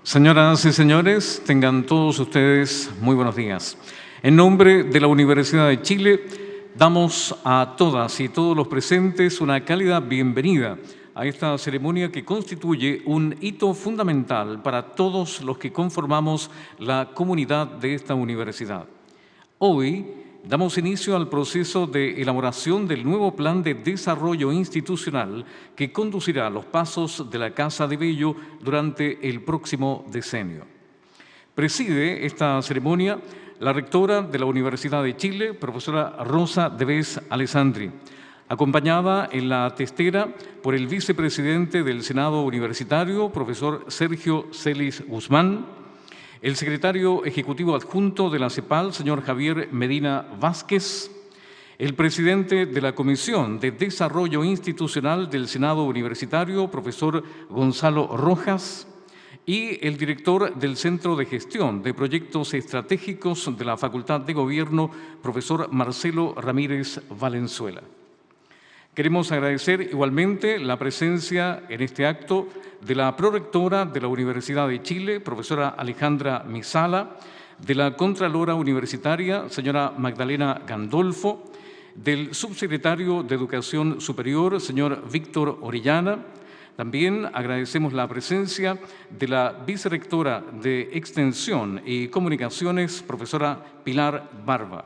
Señoras y señores, tengan todos ustedes muy buenos días. En nombre de la Universidad de Chile, damos a todas y todos los presentes una cálida bienvenida a esta ceremonia que constituye un hito fundamental para todos los que conformamos la comunidad de esta universidad. Hoy damos inicio al proceso de elaboración del nuevo plan de desarrollo institucional que conducirá los pasos de la Casa de Bello durante el próximo decenio. Preside esta ceremonia la rectora de la Universidad de Chile, profesora Rosa Devés Alessandri, acompañada en la testera por el vicepresidente del Senado Universitario, profesor Sergio Celis Guzmán, el secretario ejecutivo adjunto de la CEPAL, señor Javier Medina Vázquez, el presidente de la Comisión de Desarrollo Institucional del Senado Universitario, profesor Gonzalo Rojas, y el director del Centro de Gestión de Proyectos Estratégicos de la Facultad de Gobierno, profesor Marcelo Ramírez Valenzuela. Queremos agradecer igualmente la presencia en este acto de la prorectora de la Universidad de Chile, profesora Alejandra Misala, de la Contralora Universitaria, señora Magdalena Gandolfo, del subsecretario de Educación Superior, señor Víctor Orellana. También agradecemos la presencia de la vicerrectora de Extensión y Comunicaciones, profesora Pilar Barba.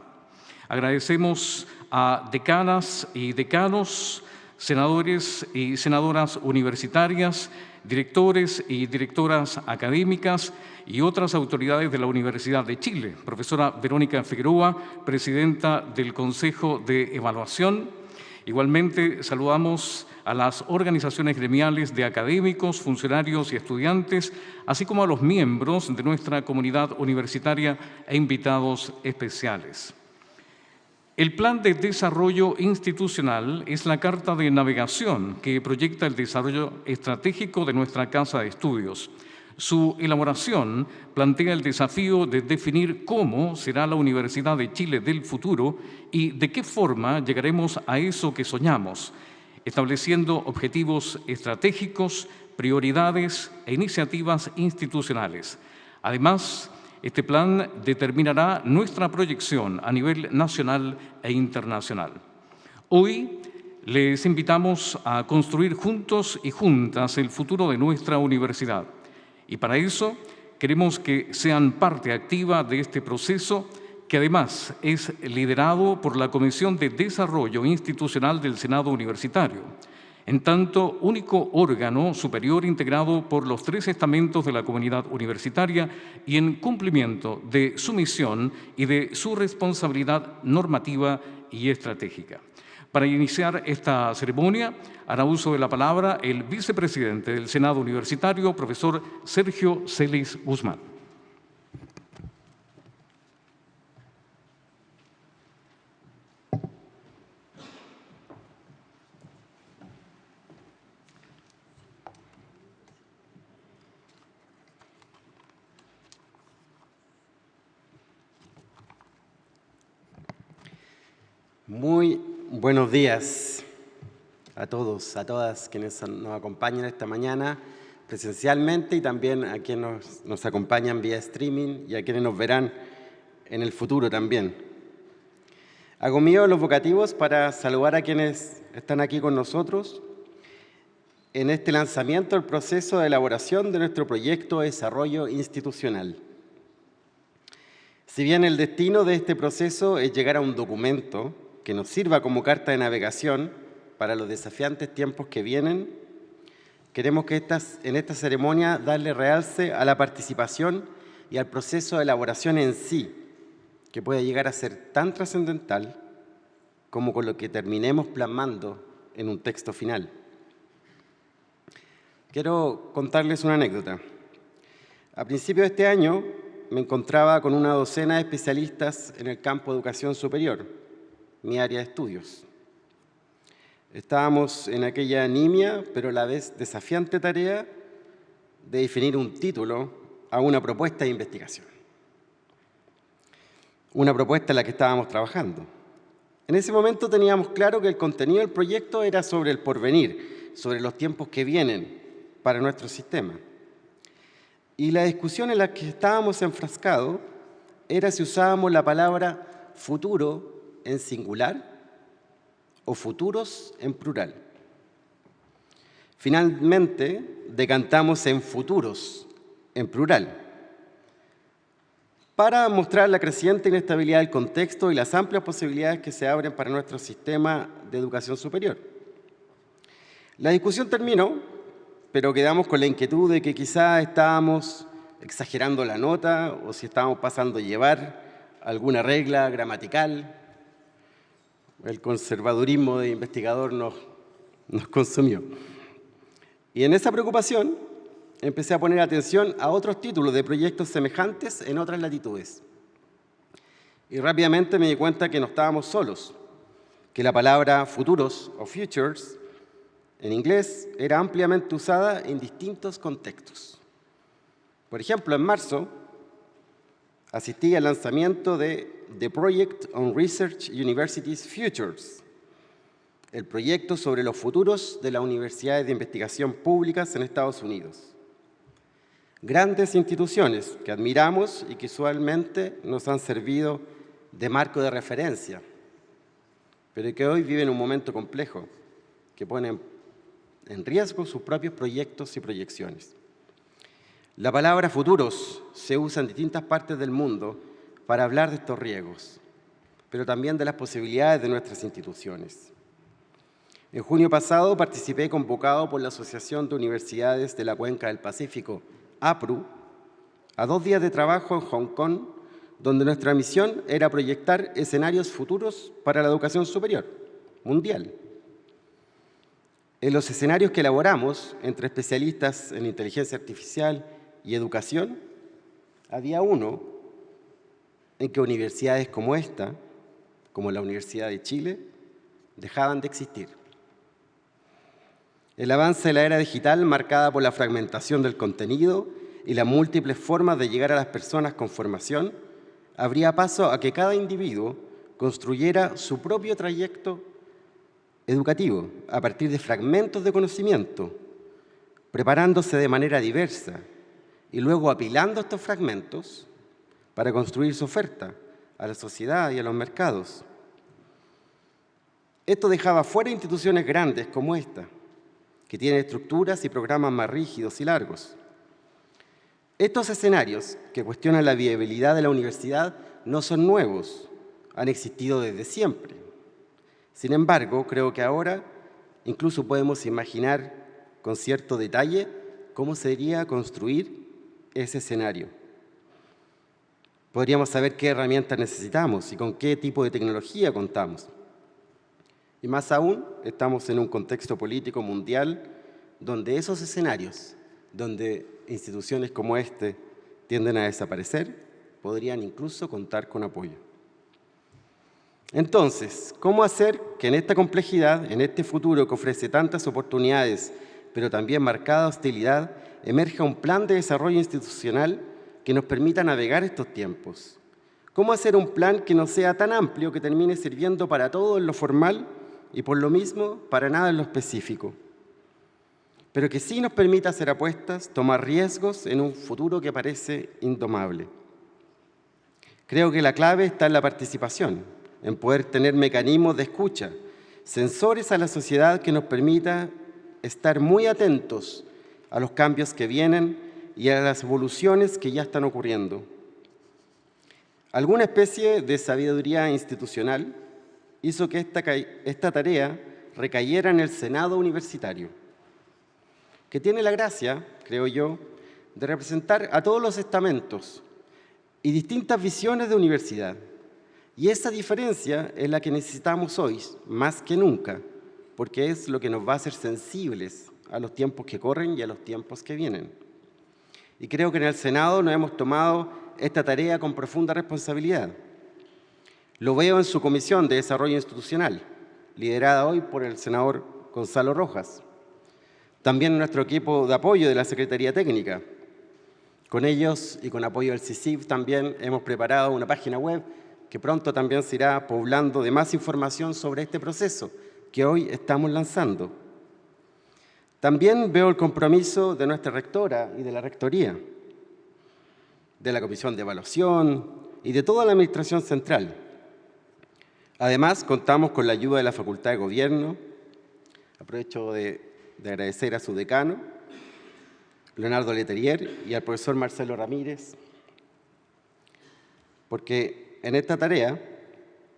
Agradecemos a decanas y decanos, senadores y senadoras universitarias, directores y directoras académicas y otras autoridades de la Universidad de Chile. Profesora Verónica Figueroa, presidenta del Consejo de Evaluación. Igualmente saludamos a las organizaciones gremiales de académicos, funcionarios y estudiantes, así como a los miembros de nuestra comunidad universitaria e invitados especiales. El Plan de Desarrollo Institucional es la carta de navegación que proyecta el desarrollo estratégico de nuestra Casa de Estudios. Su elaboración plantea el desafío de definir cómo será la Universidad de Chile del futuro y de qué forma llegaremos a eso que soñamos, estableciendo objetivos estratégicos, prioridades e iniciativas institucionales. Además, este plan determinará nuestra proyección a nivel nacional e internacional. Hoy les invitamos a construir juntos y juntas el futuro de nuestra universidad. Y para eso queremos que sean parte activa de este proceso, que además es liderado por la Comisión de Desarrollo Institucional del Senado Universitario, en tanto único órgano superior integrado por los 3 estamentos de la comunidad universitaria y en cumplimiento de su misión y de su responsabilidad normativa y estratégica. Para iniciar esta ceremonia, hará uso de la palabra el vicepresidente del Senado Universitario, profesor Sergio Celis Guzmán. Muy buenos días a todos, a todas quienes nos acompañan esta mañana presencialmente y también a quienes nos acompañan vía streaming y a quienes nos verán en el futuro también. Hago mío los vocativos para saludar a quienes están aquí con nosotros en este lanzamiento del proceso de elaboración de nuestro proyecto de desarrollo institucional. Si bien el destino de este proceso es llegar a un documento que nos sirva como carta de navegación para los desafiantes tiempos que vienen, queremos que en esta ceremonia darle realce a la participación y al proceso de elaboración en sí, que puede llegar a ser tan trascendental como con lo que terminemos plasmando en un texto final. Quiero contarles una anécdota. A principios de este año me encontraba con una docena de especialistas en el campo de educación superior, mi área de estudios. Estábamos en aquella nimia, pero a la vez desafiante tarea de definir un título a una propuesta de investigación. Una propuesta en la que estábamos trabajando. En ese momento teníamos claro que el contenido del proyecto era sobre el porvenir, sobre los tiempos que vienen para nuestro sistema. Y la discusión en la que estábamos enfrascados era si usábamos la palabra futuro en singular o futuros en plural. Finalmente, decantamos en futuros en plural, para mostrar la creciente inestabilidad del contexto y las amplias posibilidades que se abren para nuestro sistema de educación superior. La discusión terminó, pero quedamos con la inquietud de que quizá estábamos exagerando la nota o si estábamos pasando a llevar alguna regla gramatical. El conservadurismo de investigador nos consumió. Y en esa preocupación empecé a poner atención a otros títulos de proyectos semejantes en otras latitudes. Y rápidamente me di cuenta que no estábamos solos, que la palabra futuros o futures en inglés era ampliamente usada en distintos contextos. Por ejemplo, en marzo asistí al lanzamiento de The Project on Research Universities Futures, el proyecto sobre los futuros de las universidades de investigación públicas en Estados Unidos. Grandes instituciones que admiramos y que usualmente nos han servido de marco de referencia, pero que hoy viven un momento complejo, que ponen en riesgo sus propios proyectos y proyecciones. La palabra futuros se usa en distintas partes del mundo para hablar de estos riesgos, pero también de las posibilidades de nuestras instituciones. En junio pasado participé convocado por la Asociación de Universidades de la Cuenca del Pacífico, APRU, a 2 días de trabajo en Hong Kong, donde nuestra misión era proyectar escenarios futuros para la educación superior mundial. En los escenarios que elaboramos, entre especialistas en inteligencia artificial y educación, había uno en que universidades como esta, como la Universidad de Chile, dejaban de existir. El avance de la era digital, marcada por la fragmentación del contenido y las múltiples formas de llegar a las personas con formación, abría paso a que cada individuo construyera su propio trayecto educativo a partir de fragmentos de conocimiento, preparándose de manera diversa y luego apilando estos fragmentos para construir su oferta a la sociedad y a los mercados. Esto dejaba fuera instituciones grandes como esta, que tienen estructuras y programas más rígidos y largos. Estos escenarios que cuestionan la viabilidad de la universidad no son nuevos, han existido desde siempre. Sin embargo, creo que ahora incluso podemos imaginar con cierto detalle cómo sería construir ese escenario. Podríamos saber qué herramientas necesitamos y con qué tipo de tecnología contamos. Y más aún, estamos en un contexto político mundial donde esos escenarios, donde instituciones como este tienden a desaparecer, podrían incluso contar con apoyo. Entonces, ¿cómo hacer que en esta complejidad, en este futuro que ofrece tantas oportunidades, pero también marcada hostilidad, emerja un plan de desarrollo institucional que nos permita navegar estos tiempos? ¿Cómo hacer un plan que no sea tan amplio que termine sirviendo para todo en lo formal y por lo mismo para nada en lo específico, pero que sí nos permita hacer apuestas, tomar riesgos en un futuro que parece indomable? Creo que la clave está en la participación, en poder tener mecanismos de escucha, sensores a la sociedad que nos permita estar muy atentos a los cambios que vienen y a las evoluciones que ya están ocurriendo. Alguna especie de sabiduría institucional hizo que esta tarea recayera en el Senado Universitario, que tiene la gracia, creo yo, de representar a todos los estamentos y distintas visiones de universidad. Y esa diferencia es la que necesitamos hoy, más que nunca, porque es lo que nos va a hacer sensibles a los tiempos que corren y a los tiempos que vienen. Y creo que en el Senado nos hemos tomado esta tarea con profunda responsabilidad. Lo veo en su Comisión de Desarrollo Institucional, liderada hoy por el senador Gonzalo Rojas. También en nuestro equipo de apoyo de la Secretaría Técnica. Con ellos y con apoyo del CICIF también hemos preparado una página web que pronto también se irá poblando de más información sobre este proceso que hoy estamos lanzando. También veo el compromiso de nuestra rectora y de la rectoría, de la Comisión de Evaluación y de toda la Administración Central. Además, contamos con la ayuda de la Facultad de Gobierno. Aprovecho de agradecer a su decano, Leonardo Letelier, y al profesor Marcelo Ramírez, porque en esta tarea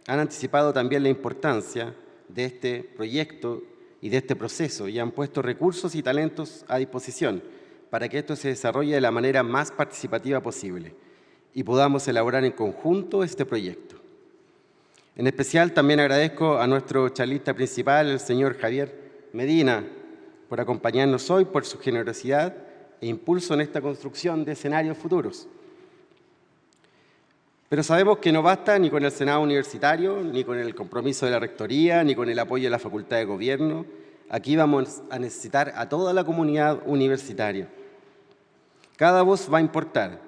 han anticipado también la importancia de este proyecto y de este proceso y han puesto recursos y talentos a disposición para que esto se desarrolle de la manera más participativa posible y podamos elaborar en conjunto este proyecto. En especial también agradezco a nuestro charlista principal, el señor Javier Medina, por acompañarnos hoy, por su generosidad e impulso en esta construcción de escenarios futuros. Pero sabemos que no basta ni con el Senado Universitario, ni con el compromiso de la Rectoría, ni con el apoyo de la Facultad de Gobierno. Aquí vamos a necesitar a toda la comunidad universitaria. Cada voz va a importar,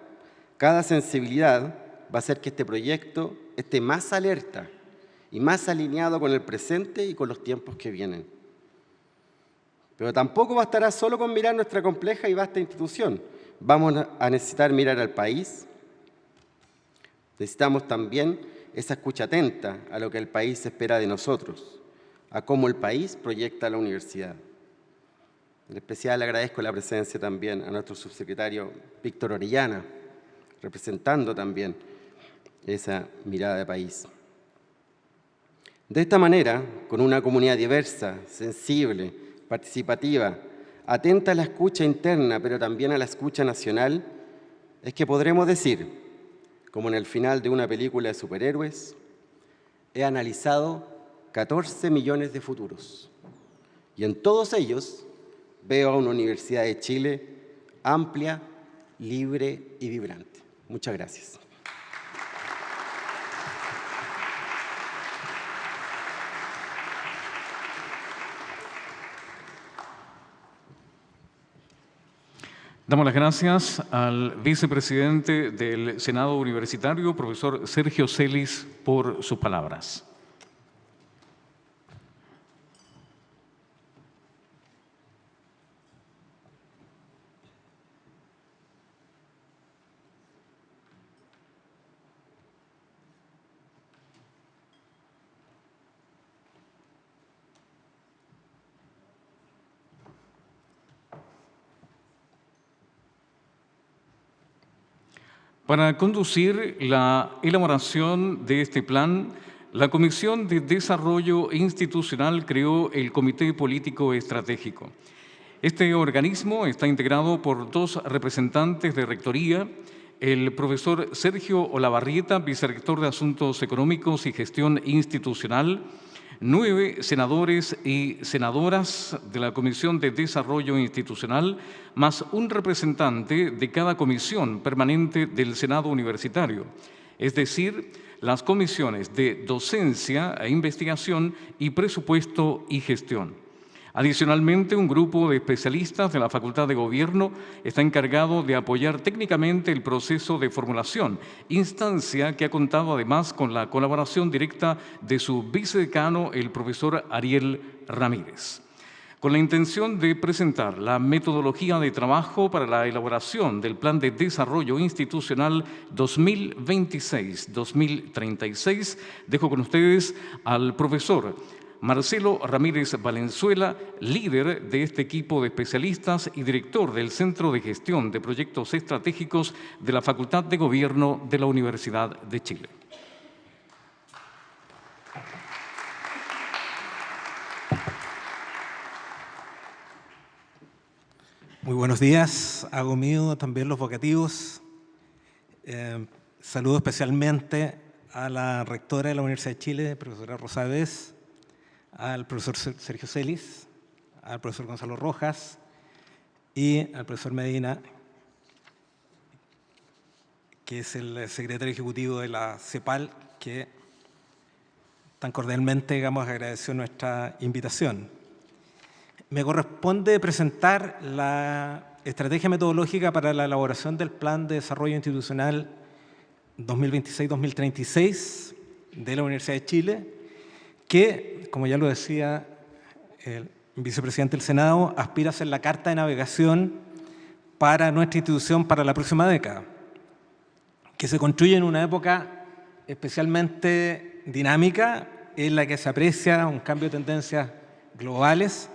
cada sensibilidad va a hacer que este proyecto esté más alerta y más alineado con el presente y con los tiempos que vienen. Pero tampoco bastará solo con mirar nuestra compleja y vasta institución. Vamos a necesitar mirar al país. Necesitamos también esa escucha atenta a lo que el país espera de nosotros, a cómo el país proyecta a la universidad. En especial agradezco la presencia también a nuestro subsecretario Víctor Orellana, representando también esa mirada de país. De esta manera, con una comunidad diversa, sensible, participativa, atenta a la escucha interna, pero también a la escucha nacional, es que podremos decir, como en el final de una película de superhéroes, he analizado 14 millones de futuros. Y en todos ellos veo a una Universidad de Chile amplia, libre y vibrante. Muchas gracias. Damos las gracias al vicepresidente del Senado Universitario, profesor Sergio Celis, por sus palabras. Para conducir la elaboración de este plan, la Comisión de Desarrollo Institucional creó el Comité Político Estratégico. Este organismo está integrado por 2 representantes de Rectoría, el profesor Sergio Olavarrieta, vicerrector de Asuntos Económicos y Gestión Institucional, 9 senadores y senadoras de la Comisión de Desarrollo Institucional, más un representante de cada comisión permanente del Senado Universitario, es decir, las comisiones de Docencia e Investigación y Presupuesto y Gestión. Adicionalmente, un grupo de especialistas de la Facultad de Gobierno está encargado de apoyar técnicamente el proceso de formulación, instancia que ha contado además con la colaboración directa de su vicedecano, el profesor Ariel Ramírez. Con la intención de presentar la metodología de trabajo para la elaboración del Plan de Desarrollo Institucional 2026-2036, dejo con ustedes al profesor Marcelo Ramírez Valenzuela, líder de este equipo de especialistas y director del Centro de Gestión de Proyectos Estratégicos de la Facultad de Gobierno de la Universidad de Chile. Muy buenos días, hago mío también los vocativos. Saludo especialmente a la rectora de la Universidad de Chile, profesora Rosa Vez, al profesor Sergio Celis, al profesor Gonzalo Rojas y al profesor Medina, que es el secretario ejecutivo de la CEPAL, que tan cordialmente, digamos, agradeció nuestra invitación. Me corresponde presentar la estrategia metodológica para la elaboración del Plan de Desarrollo Institucional 2026-2036 de la Universidad de Chile, que, como ya lo decía el vicepresidente del Senado, aspira a ser la carta de navegación para nuestra institución para la próxima década. que se construye en una época especialmente dinámica en la que se aprecia un cambio de tendencias globales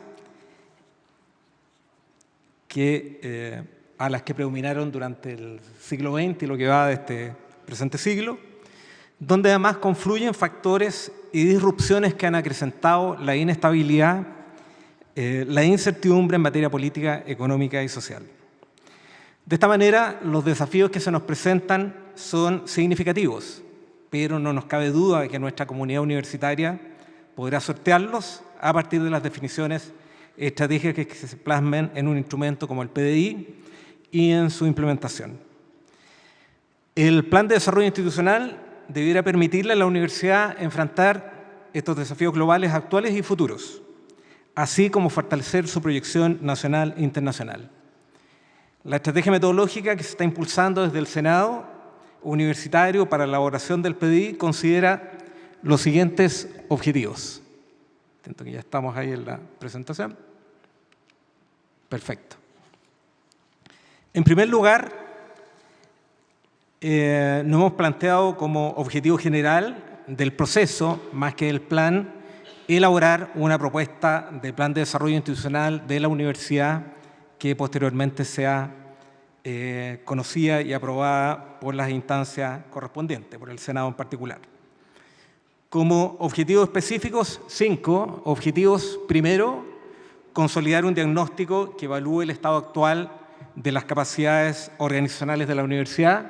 a las que predominaron durante el siglo XX y lo que va de este presente siglo, donde además confluyen factores y disrupciones que han acrecentado la inestabilidad, la incertidumbre en materia política, económica y social. De esta manera, los desafíos que se nos presentan son significativos, pero no nos cabe duda de que nuestra comunidad universitaria podrá sortearlos a partir de las definiciones estratégicas que se plasmen en un instrumento como el PDI y en su implementación. El Plan de Desarrollo Institucional debiera permitirle a la universidad enfrentar estos desafíos globales actuales y futuros, así como fortalecer su proyección nacional e internacional. La estrategia metodológica que se está impulsando desde el Senado Universitario para la elaboración del PDI considera los siguientes objetivos. Siento que ya estamos ahí en la presentación. Perfecto. En primer lugar, nos hemos planteado como objetivo general del proceso, más que del plan, elaborar una propuesta de plan de desarrollo institucional de la universidad que posteriormente sea conocida y aprobada por las instancias correspondientes, por el Senado en particular. Como objetivos específicos, 5 objetivos. Primero, consolidar un diagnóstico que evalúe el estado actual de las capacidades organizacionales de la universidad,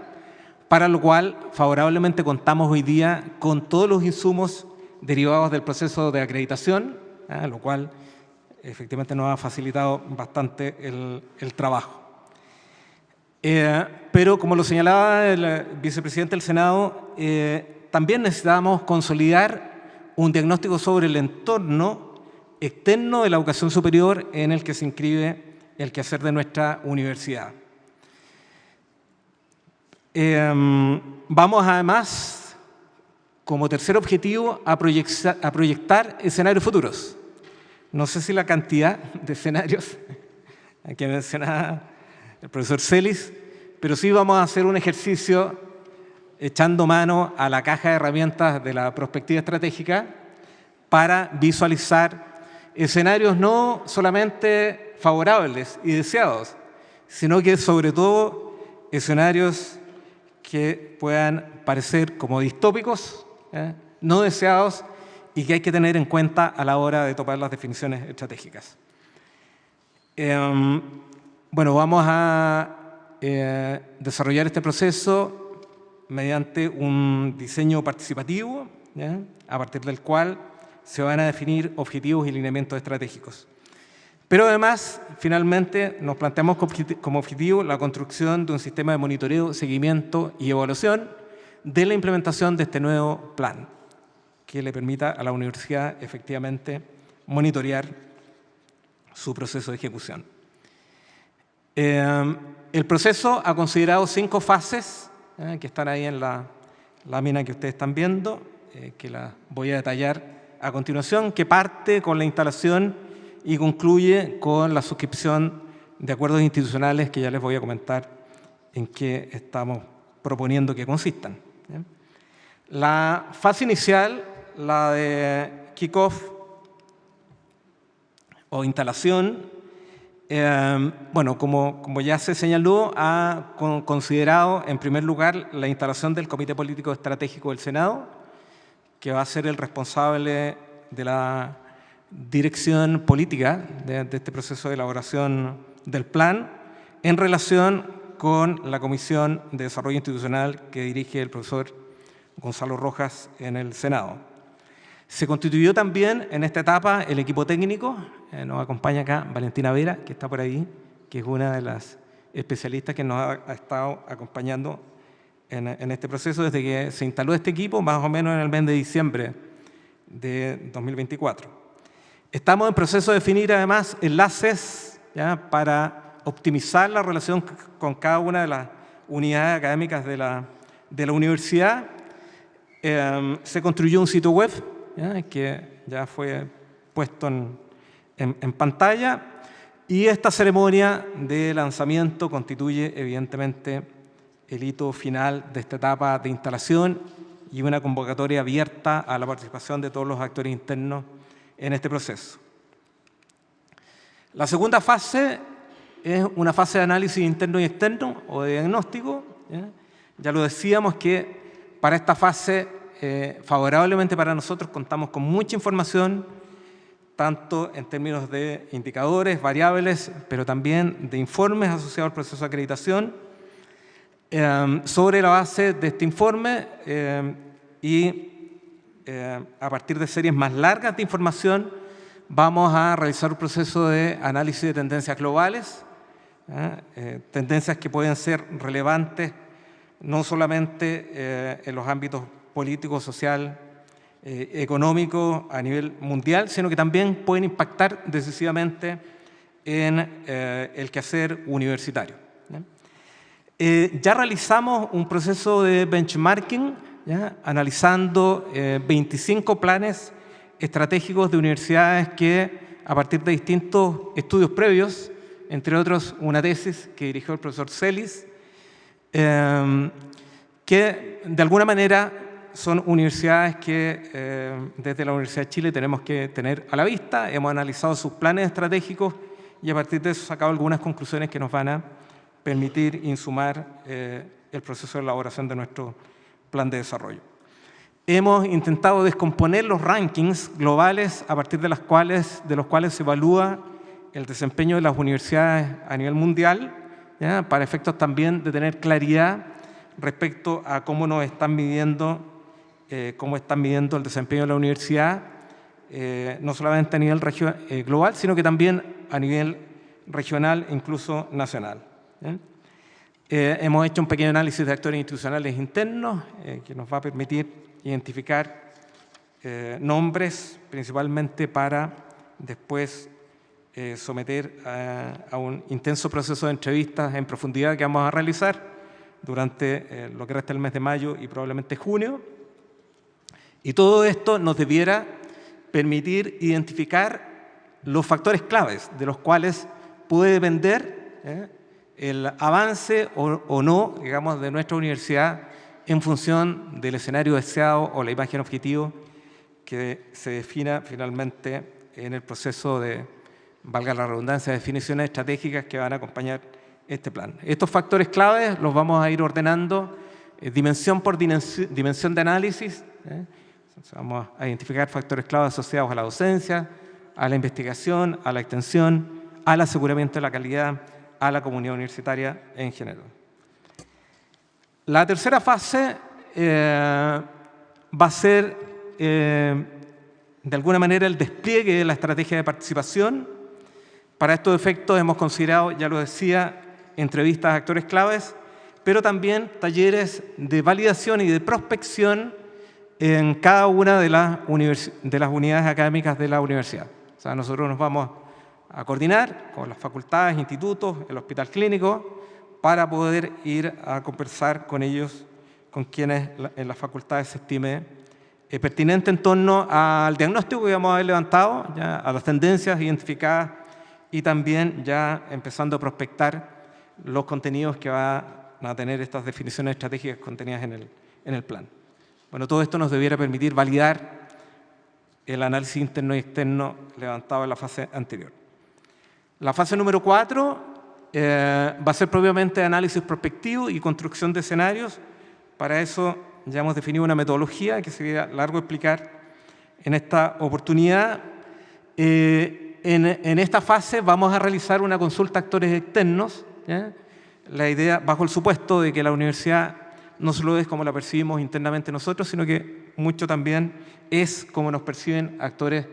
para lo cual favorablemente contamos hoy día con todos los insumos derivados del proceso de acreditación, lo cual efectivamente nos ha facilitado bastante el trabajo. Pero como lo señalaba el vicepresidente del Senado, también necesitamos consolidar un diagnóstico sobre el entorno externo de la educación superior en el que se inscribe el quehacer de nuestra universidad. Vamos además, como tercer objetivo, a proyectar escenarios futuros. No sé si la cantidad de escenarios que mencionaba el profesor Celis, pero sí vamos a hacer un ejercicio echando mano a la caja de herramientas de la perspectiva estratégica para visualizar escenarios no solamente favorables y deseados, sino que sobre todo escenarios que puedan parecer como distópicos, no deseados, y que hay que tener en cuenta a la hora de tomar las definiciones estratégicas. Bueno, vamos a desarrollar este proceso mediante un diseño participativo, a partir del cual se van a definir objetivos y lineamientos estratégicos. Pero además, finalmente, nos planteamos como objetivo la construcción de un sistema de monitoreo, seguimiento y evaluación de la implementación de este nuevo plan, que le permita a la universidad efectivamente monitorear su proceso de ejecución. El proceso ha considerado 5 fases, que están ahí en la lámina que ustedes están viendo, que la voy a detallar a continuación, que parte con la instalación y concluye con la suscripción de acuerdos institucionales que ya les voy a comentar en qué estamos proponiendo que consistan. La fase inicial, la de kick-off o instalación, bueno, como ya se señaló, ha considerado en primer lugar la instalación del Comité Político Estratégico del Senado, que va a ser el responsable de la dirección política de este proceso de elaboración del plan, en relación con la Comisión de Desarrollo Institucional que dirige el profesor Gonzalo Rojas en el Senado. Se constituyó también en esta etapa el equipo técnico. Nos acompaña acá Valentina Vera, que está por ahí, que es una de las especialistas que nos ha estado acompañando en este proceso desde que se instaló este equipo, más o menos en el mes de diciembre de 2024. Estamos en proceso de definir además enlaces para optimizar la relación con cada una de las unidades académicas de la universidad. Se construyó un sitio web que ya fue puesto en pantalla, y esta ceremonia de lanzamiento constituye evidentemente el hito final de esta etapa de instalación y una convocatoria abierta a la participación de todos los actores internos en este proceso. La segunda fase es una fase de análisis interno y externo o de diagnóstico. Ya lo decíamos que para esta fase, favorablemente para nosotros, contamos con mucha información, tanto en términos de indicadores, variables, pero también de informes asociados al proceso de acreditación. Sobre la base de este informe a partir de series más largas de información, vamos a realizar un proceso de análisis de tendencias globales, tendencias que pueden ser relevantes no solamente en los ámbitos político, social, económico a nivel mundial, sino que también pueden impactar decisivamente en el quehacer universitario. Ya realizamos un proceso de benchmarking, analizando 25 planes estratégicos de universidades que, a partir de distintos estudios previos, entre otros una tesis que dirigió el profesor Celis, que de alguna manera son universidades que desde la Universidad de Chile tenemos que tener a la vista. Hemos analizado sus planes estratégicos y a partir de eso sacado algunas conclusiones que nos van a permitir insumar el proceso de elaboración de nuestro plan de desarrollo. Hemos intentado descomponer los rankings globales a partir de los cuales se evalúa el desempeño de las universidades a nivel mundial, para efectos también de tener claridad respecto a cómo nos están midiendo, el desempeño de la universidad, no solamente a nivel global, sino que también a nivel regional e incluso nacional. Hemos hecho un pequeño análisis de actores institucionales internos que nos va a permitir identificar nombres, principalmente para después someter a un intenso proceso de entrevistas en profundidad que vamos a realizar durante lo que resta del mes de mayo y probablemente junio. Y todo esto nos debiera permitir identificar los factores claves de los cuales puede depender el avance o no, digamos, de nuestra universidad en función del escenario deseado o la imagen objetivo que se defina finalmente en el proceso de, valga la redundancia, definiciones estratégicas que van a acompañar este plan. Estos factores claves los vamos a ir ordenando dimensión por dimensión de análisis. Vamos a identificar factores claves asociados a la docencia, a la investigación, a la extensión, al aseguramiento de la calidad, a la comunidad universitaria en general. La tercera fase va a ser, de alguna manera, el despliegue de la estrategia de participación. Para estos efectos hemos considerado, ya lo decía, entrevistas a actores claves, pero también talleres de validación y de prospección en cada una de las unidades académicas de la universidad. O sea, nosotros nos vamos a coordinar con las facultades, institutos, el hospital clínico, para poder ir a conversar con ellos, con quienes en las facultades se estime pertinente en torno al diagnóstico que vamos a haber levantado, ya, a las tendencias identificadas y también ya empezando a prospectar los contenidos que van a tener estas definiciones estratégicas contenidas en el plan. Bueno, todo esto nos debiera permitir validar el análisis interno y externo levantado en la fase anterior. La fase número 4 va a ser propiamente análisis prospectivo y construcción de escenarios. Para eso ya hemos definido una metodología que sería largo explicar en esta oportunidad. En esta fase vamos a realizar una consulta a actores externos, ¿ya? La idea, bajo el supuesto de que la universidad no solo es como la percibimos internamente nosotros, sino que mucho también es como nos perciben actores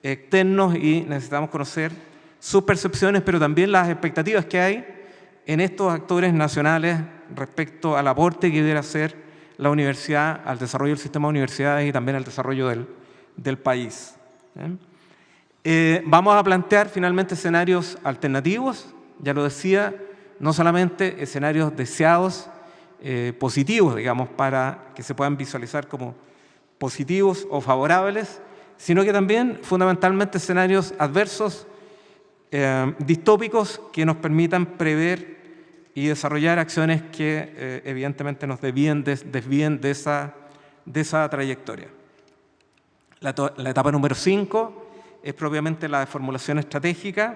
externos y necesitamos conocer sus percepciones, pero también las expectativas que hay en estos actores nacionales respecto al aporte que debiera hacer la universidad al desarrollo del sistema de universidades y también al desarrollo del país. Vamos a plantear finalmente escenarios alternativos, ya lo decía, no solamente escenarios deseados, positivos, digamos, para que se puedan visualizar como positivos o favorables, sino que también fundamentalmente escenarios adversos, distópicos, que nos permitan prever y desarrollar acciones que evidentemente nos desvíen de esa trayectoria. La etapa número 5 es propiamente la de formulación estratégica.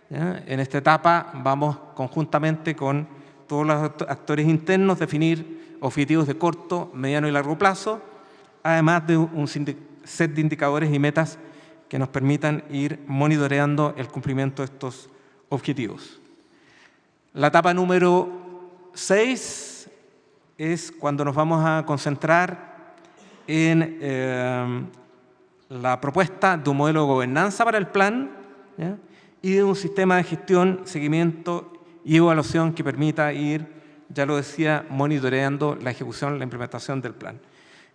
¿Ya? En esta etapa vamos conjuntamente con todos los actores internos a definir objetivos de corto, mediano y largo plazo, además de un set de indicadores y metas que nos permitan ir monitoreando el cumplimiento de estos objetivos. La etapa número 6 es cuando nos vamos a concentrar en la propuesta de un modelo de gobernanza para el plan, ¿ya? Y de un sistema de gestión, seguimiento y evaluación que permita ir, ya lo decía, monitoreando la ejecución, la implementación del plan.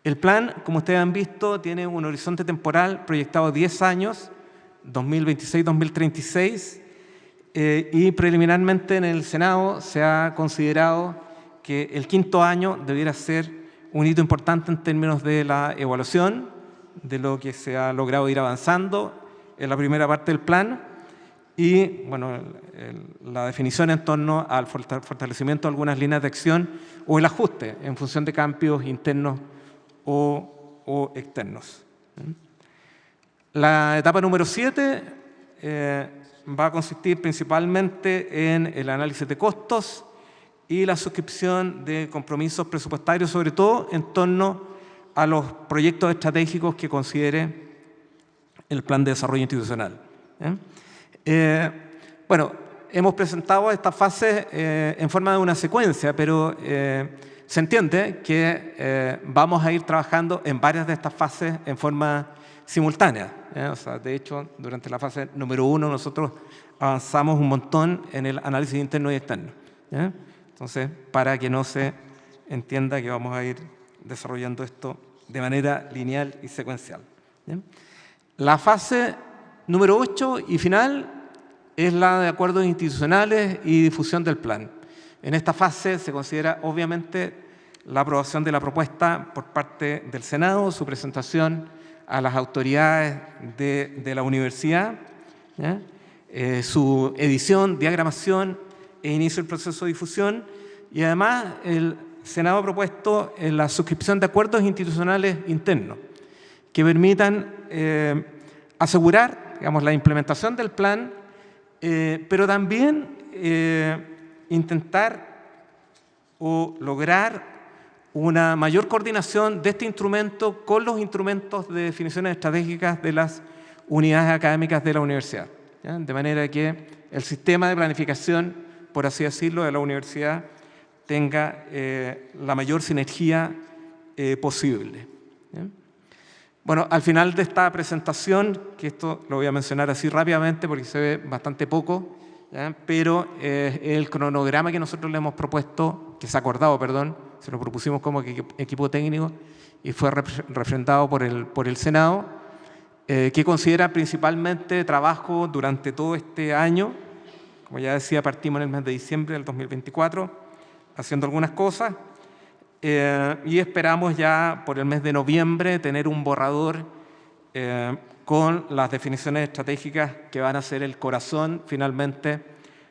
El plan, como ustedes han visto, tiene un horizonte temporal proyectado 10 años, 2026-2036, y preliminarmente en el Senado se ha considerado que el 5º año debiera ser un hito importante en términos de la evaluación, de lo que se ha logrado ir avanzando en la primera parte del plan, y bueno, la definición en torno al fortalecimiento de algunas líneas de acción o el ajuste en función de cambios internos o externos. La etapa número 7 va a consistir principalmente en el análisis de costos y la suscripción de compromisos presupuestarios, sobre todo en torno a los proyectos estratégicos que considere el Plan de Desarrollo Institucional. Bueno, hemos presentado esta fase en forma de una secuencia, pero se entiende que vamos a ir trabajando en varias de estas fases en forma simultánea. O sea, de hecho, durante la fase número 1 nosotros avanzamos un montón en el análisis interno y externo. Entonces, para que no se entienda que vamos a ir desarrollando esto de manera lineal y secuencial. La fase número 8 y final es la de acuerdos institucionales y difusión del plan. En esta fase se considera obviamente la aprobación de la propuesta por parte del Senado, su presentación a las autoridades de la universidad, su edición, diagramación e inicio del proceso de difusión, y además el Senado ha propuesto la suscripción de acuerdos institucionales internos que permitan asegurar, digamos, la implementación del plan, pero también intentar o lograr una mayor coordinación de este instrumento con los instrumentos de definiciones estratégicas de las unidades académicas de la universidad, ¿ya? De manera que el sistema de planificación, por así decirlo, de la universidad tenga la mayor sinergia posible. ¿Ya? Bueno, al final de esta presentación, que esto lo voy a mencionar así rápidamente porque se ve bastante poco, ¿ya? Pero el cronograma que nosotros le hemos propuesto, que se ha acordado, perdón, se lo propusimos como equipo técnico y fue refrendado por el Senado, que considera principalmente trabajo durante todo este año. Como ya decía, partimos en el mes de diciembre del 2024 haciendo algunas cosas y esperamos ya por el mes de noviembre tener un borrador con las definiciones estratégicas que van a ser el corazón finalmente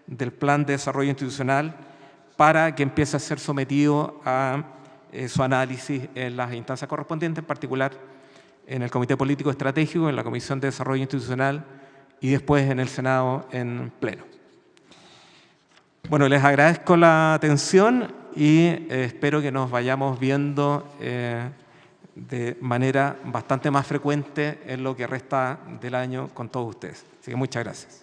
del Plan de Desarrollo Institucional para que empiece a ser sometido a su análisis en las instancias correspondientes, en particular en el Comité Político Estratégico, en la Comisión de Desarrollo Institucional y después en el Senado en pleno. Bueno, les agradezco la atención y espero que nos vayamos viendo de manera bastante más frecuente en lo que resta del año con todos ustedes. Así que muchas gracias.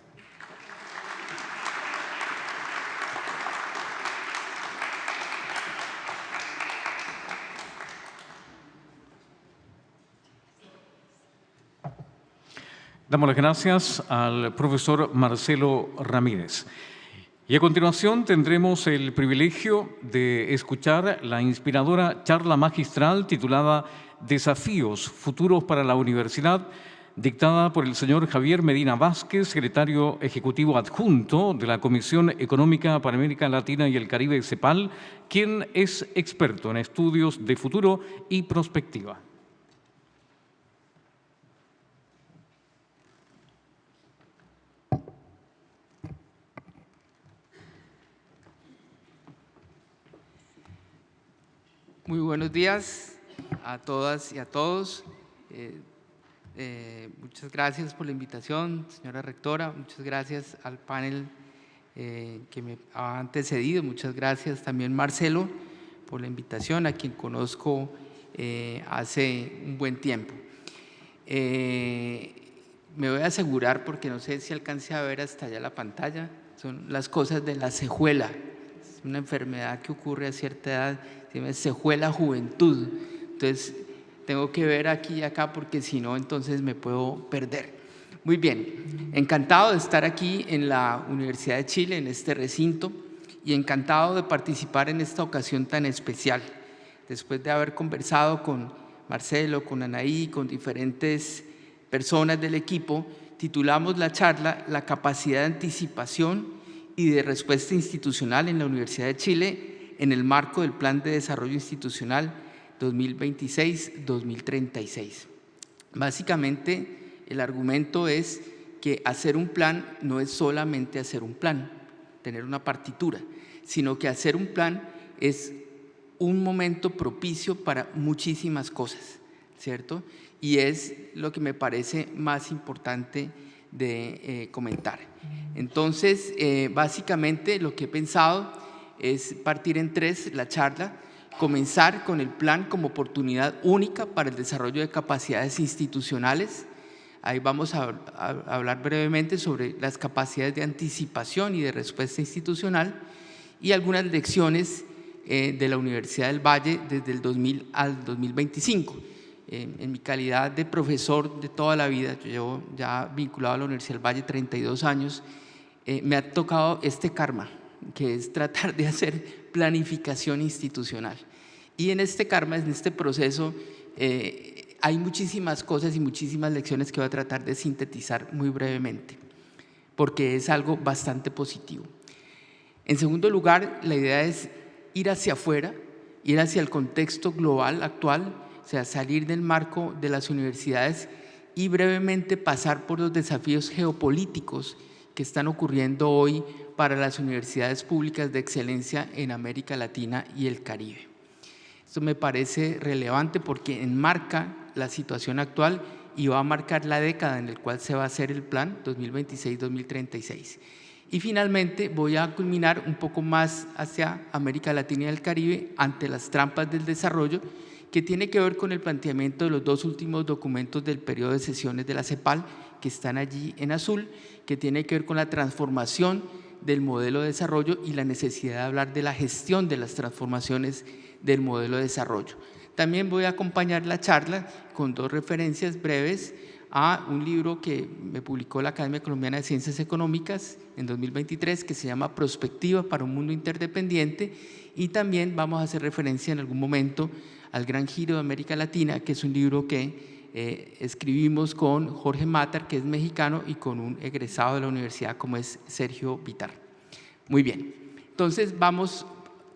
Damos las gracias al profesor Marcelo Ramírez. Y a continuación tendremos el privilegio de escuchar la inspiradora charla magistral titulada Desafíos futuros para la universidad, dictada por el señor Javier Medina Vázquez, secretario ejecutivo adjunto de la Comisión Económica para América Latina y el Caribe, CEPAL, quien es experto en estudios de futuro y prospectiva. Muy buenos días a todas y a todos. Muchas gracias por la invitación, señora rectora. Muchas gracias al panel que me ha antecedido. Muchas gracias también, Marcelo, por la invitación, a quien conozco hace un buen tiempo. Me voy a asegurar, porque no sé si alcance a ver hasta allá la pantalla, son las cosas de la cejuela. Es una enfermedad que ocurre a cierta edad, se llama cejuela juventud. Entonces, tengo que ver aquí y acá, porque si no, entonces me puedo perder. Muy bien, encantado de estar aquí en la Universidad de Chile, en este recinto, y encantado de participar en esta ocasión tan especial. Después de haber conversado con Marcelo, con Anaí, con diferentes personas del equipo, titulamos la charla «La capacidad de anticipación y de respuesta institucional en la Universidad de Chile en el marco del Plan de Desarrollo Institucional 2026-2036». Básicamente, el argumento es que hacer un plan no es solamente hacer un plan, tener una partitura, sino que hacer un plan es un momento propicio para muchísimas cosas, ¿cierto? Y es lo que me parece más importante de comentar. Entonces, básicamente lo que he pensado es partir en tres la charla, comenzar con el plan como oportunidad única para el desarrollo de capacidades institucionales. Ahí vamos a hablar brevemente sobre las capacidades de anticipación y de respuesta institucional y algunas lecciones de la Universidad del Valle desde el 2000 al 2025. En mi calidad de profesor de toda la vida, yo llevo ya vinculado a la Universidad del Valle 32 años, me ha tocado este karma, que es tratar de hacer planificación institucional. Y en este karma, en este proceso, hay muchísimas cosas y muchísimas lecciones que voy a tratar de sintetizar muy brevemente, porque es algo bastante positivo. En segundo lugar, la idea es ir hacia afuera, ir hacia el contexto global actual, o sea, salir del marco de las universidades y brevemente pasar por los desafíos geopolíticos que están ocurriendo hoy para las universidades públicas de excelencia en América Latina y el Caribe. Esto me parece relevante porque enmarca la situación actual y va a marcar la década en la cual se va a hacer el plan 2026-2036. Y finalmente voy a culminar un poco más hacia América Latina y el Caribe ante las trampas del desarrollo, que tiene que ver con el planteamiento de los dos últimos documentos del periodo de sesiones de la CEPAL, que están allí en azul, que tiene que ver con la transformación del modelo de desarrollo y la necesidad de hablar de la gestión de las transformaciones del modelo de desarrollo. También voy a acompañar la charla con dos referencias breves a un libro que me publicó la Academia Colombiana de Ciencias Económicas en 2023, que se llama Prospectiva para un Mundo Interdependiente, y también vamos a hacer referencia en algún momento al Gran Giro de América Latina, que es un libro que escribimos con Jorge Matar, que es mexicano, y con un egresado de la universidad como es Sergio Vitar. Muy bien, entonces vamos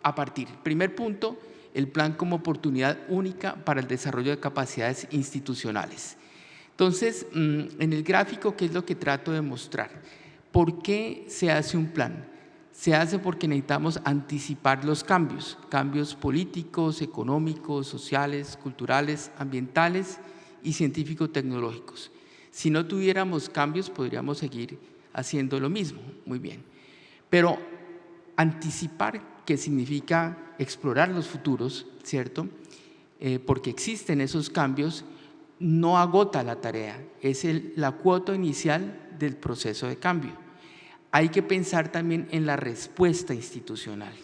a partir. Primer punto, el plan como oportunidad única para el desarrollo de capacidades institucionales. Entonces, en el gráfico, ¿qué es lo que trato de mostrar? ¿Por qué se hace un plan? Se hace porque necesitamos anticipar los cambios políticos, económicos, sociales, culturales, ambientales y científico-tecnológicos. Si no tuviéramos cambios, podríamos seguir haciendo lo mismo. Muy bien. Pero anticipar, que significa explorar los futuros, ¿cierto? Porque existen esos cambios, no agota la tarea, es la cuota inicial del proceso de cambio. Hay que pensar también en la respuesta institucional,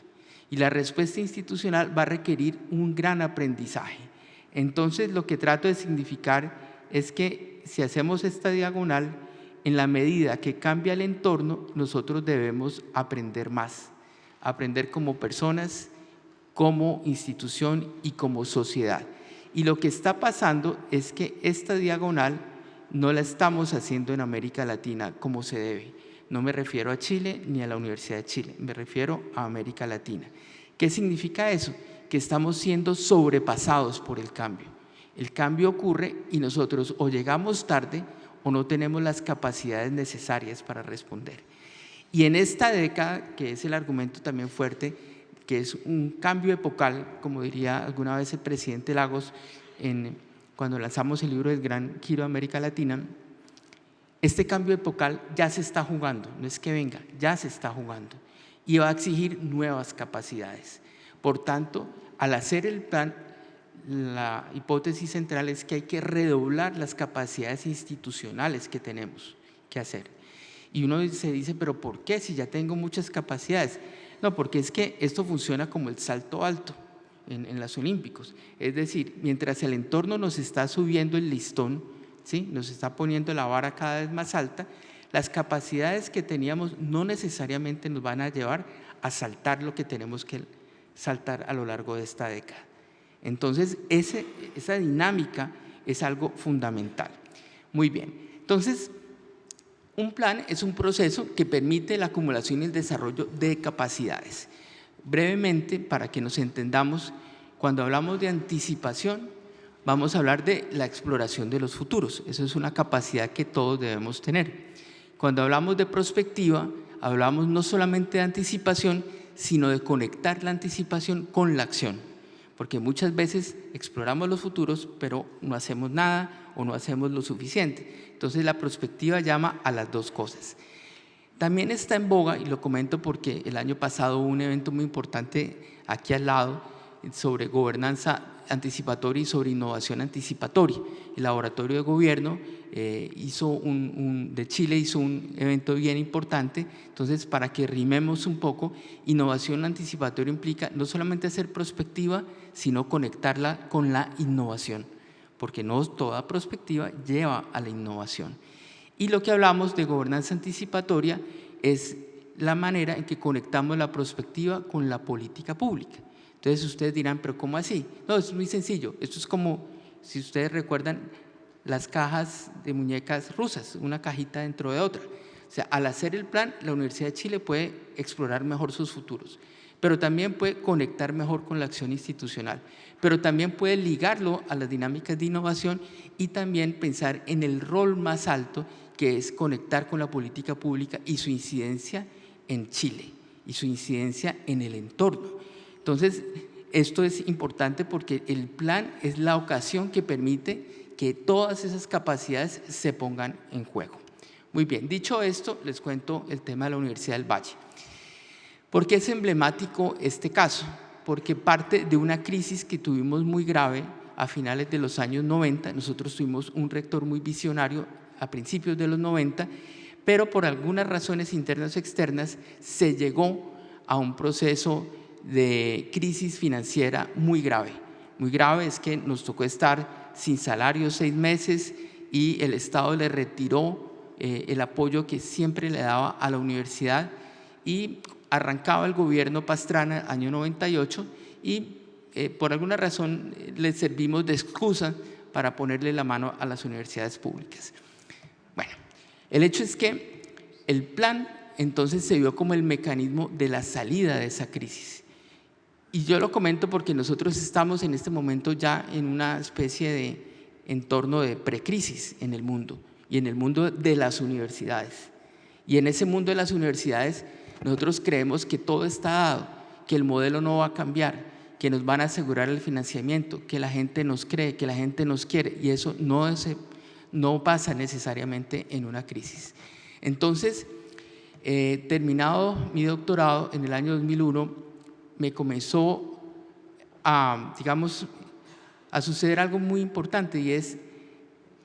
y la respuesta institucional va a requerir un gran aprendizaje. Entonces, lo que trato de significar es que si hacemos esta diagonal, en la medida que cambia el entorno, nosotros debemos aprender más, aprender como personas, como institución y como sociedad. Y lo que está pasando es que esta diagonal no la estamos haciendo en América Latina como se debe. No me refiero a Chile ni a la Universidad de Chile, me refiero a América Latina. ¿Qué significa eso? Que estamos siendo sobrepasados por el cambio. El cambio ocurre y nosotros o llegamos tarde o no tenemos las capacidades necesarias para responder. Y en esta década, que es el argumento también fuerte, que es un cambio epocal, como diría alguna vez el presidente Lagos cuando lanzamos el libro del Gran Giro de América Latina. Este cambio epocal ya se está jugando, no es que venga, ya se está jugando y va a exigir nuevas capacidades. Por tanto, al hacer el plan, la hipótesis central es que hay que redoblar las capacidades institucionales que tenemos que hacer. Y uno se dice, ¿pero por qué? Si ya tengo muchas capacidades. No, porque es que esto funciona como el salto alto en los Olímpicos. Es decir, mientras el entorno nos está subiendo el listón, ¿sí?, nos está poniendo la vara cada vez más alta, las capacidades que teníamos no necesariamente nos van a llevar a saltar lo que tenemos que saltar a lo largo de esta década. Entonces, esa dinámica es algo fundamental. Muy bien, entonces, un plan es un proceso que permite la acumulación y el desarrollo de capacidades. Brevemente, para que nos entendamos, cuando hablamos de anticipación, vamos a hablar de la exploración de los futuros. Eso es una capacidad que todos debemos tener. Cuando hablamos de prospectiva, hablamos no solamente de anticipación, sino de conectar la anticipación con la acción. Porque muchas veces exploramos los futuros, pero no hacemos nada o no hacemos lo suficiente. Entonces, la prospectiva llama a las dos cosas. También está en boga, y lo comento porque el año pasado hubo un evento muy importante aquí al lado sobre gobernanza anticipatoria y sobre innovación anticipatoria. El Laboratorio de Gobierno de Chile hizo un evento bien importante. Entonces, para que rimemos un poco, innovación anticipatoria implica no solamente hacer prospectiva, sino conectarla con la innovación, porque no toda prospectiva lleva a la innovación. Y lo que hablamos de gobernanza anticipatoria es la manera en que conectamos la prospectiva con la política pública. Entonces ustedes dirán, ¿pero cómo así? No, es muy sencillo. Esto es como, si ustedes recuerdan, las cajas de muñecas rusas, una cajita dentro de otra. O sea, al hacer el plan, la Universidad de Chile puede explorar mejor sus futuros, pero también puede conectar mejor con la acción institucional, pero también puede ligarlo a las dinámicas de innovación y también pensar en el rol más alto, que es conectar con la política pública y su incidencia en Chile y su incidencia en el entorno. Entonces, esto es importante porque el plan es la ocasión que permite que todas esas capacidades se pongan en juego. Muy bien, dicho esto, les cuento el tema de la Universidad del Valle. ¿Por qué es emblemático este caso? Porque parte de una crisis que tuvimos muy grave a finales de los años 90. Nosotros tuvimos un rector muy visionario a principios de los 90, pero por algunas razones internas o externas se llegó a un proceso de crisis financiera muy grave. Muy grave es que nos tocó estar sin salario 6 meses y el Estado le retiró el apoyo que siempre le daba a la universidad y arrancaba el gobierno Pastrana año 98 y por alguna razón le servimos de excusa para ponerle la mano a las universidades públicas. Bueno, el hecho es que el plan entonces se vio como el mecanismo de la salida de esa crisis. Y yo lo comento porque nosotros estamos en este momento ya en una especie de entorno de precrisis en el mundo y en el mundo de las universidades. Y en ese mundo de las universidades nosotros creemos que todo está dado, que el modelo no va a cambiar, que nos van a asegurar el financiamiento, que la gente nos cree, que la gente nos quiere, y eso no pasa necesariamente en una crisis. Entonces, terminado mi doctorado en el año 2001, me comenzó a suceder algo muy importante, y es,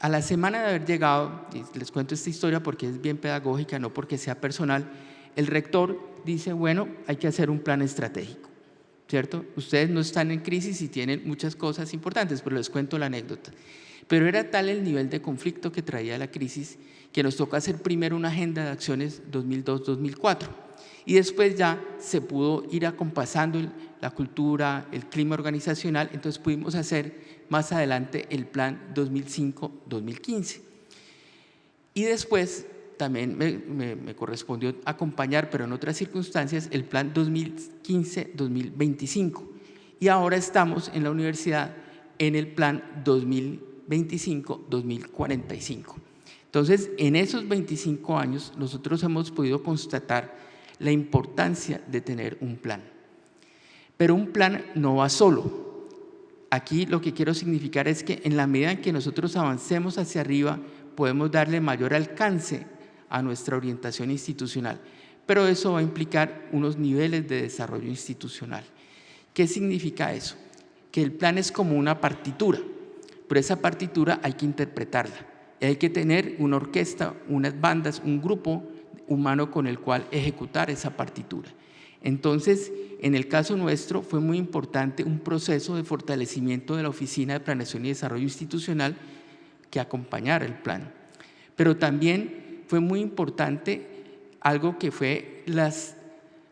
a la semana de haber llegado, y les cuento esta historia porque es bien pedagógica, no porque sea personal, el rector dice, bueno, hay que hacer un plan estratégico, ¿cierto? Ustedes no están en crisis y tienen muchas cosas importantes, pero les cuento la anécdota. Pero era tal el nivel de conflicto que traía la crisis que nos tocó hacer primero una agenda de acciones 2002-2004 y después ya se pudo ir acompasando la cultura, el clima organizacional, entonces pudimos hacer más adelante el plan 2005-2015. Y después también me correspondió acompañar, pero en otras circunstancias, el plan 2015-2025. Y ahora estamos en la universidad en el plan 2025-2045. Entonces, en esos 25 años, nosotros hemos podido constatar la importancia de tener un plan. Pero un plan no va solo. Aquí lo que quiero significar es que en la medida en que nosotros avancemos hacia arriba, podemos darle mayor alcance a nuestra orientación institucional. Pero eso va a implicar unos niveles de desarrollo institucional. ¿Qué significa eso? Que el plan es como una partitura, pero esa partitura hay que interpretarla. Y hay que tener una orquesta, unas bandas, un grupo humano con el cual ejecutar esa partitura. Entonces, en el caso nuestro fue muy importante un proceso de fortalecimiento de la Oficina de Planeación y Desarrollo Institucional que acompañara el plan. Pero también fue muy importante algo que fue las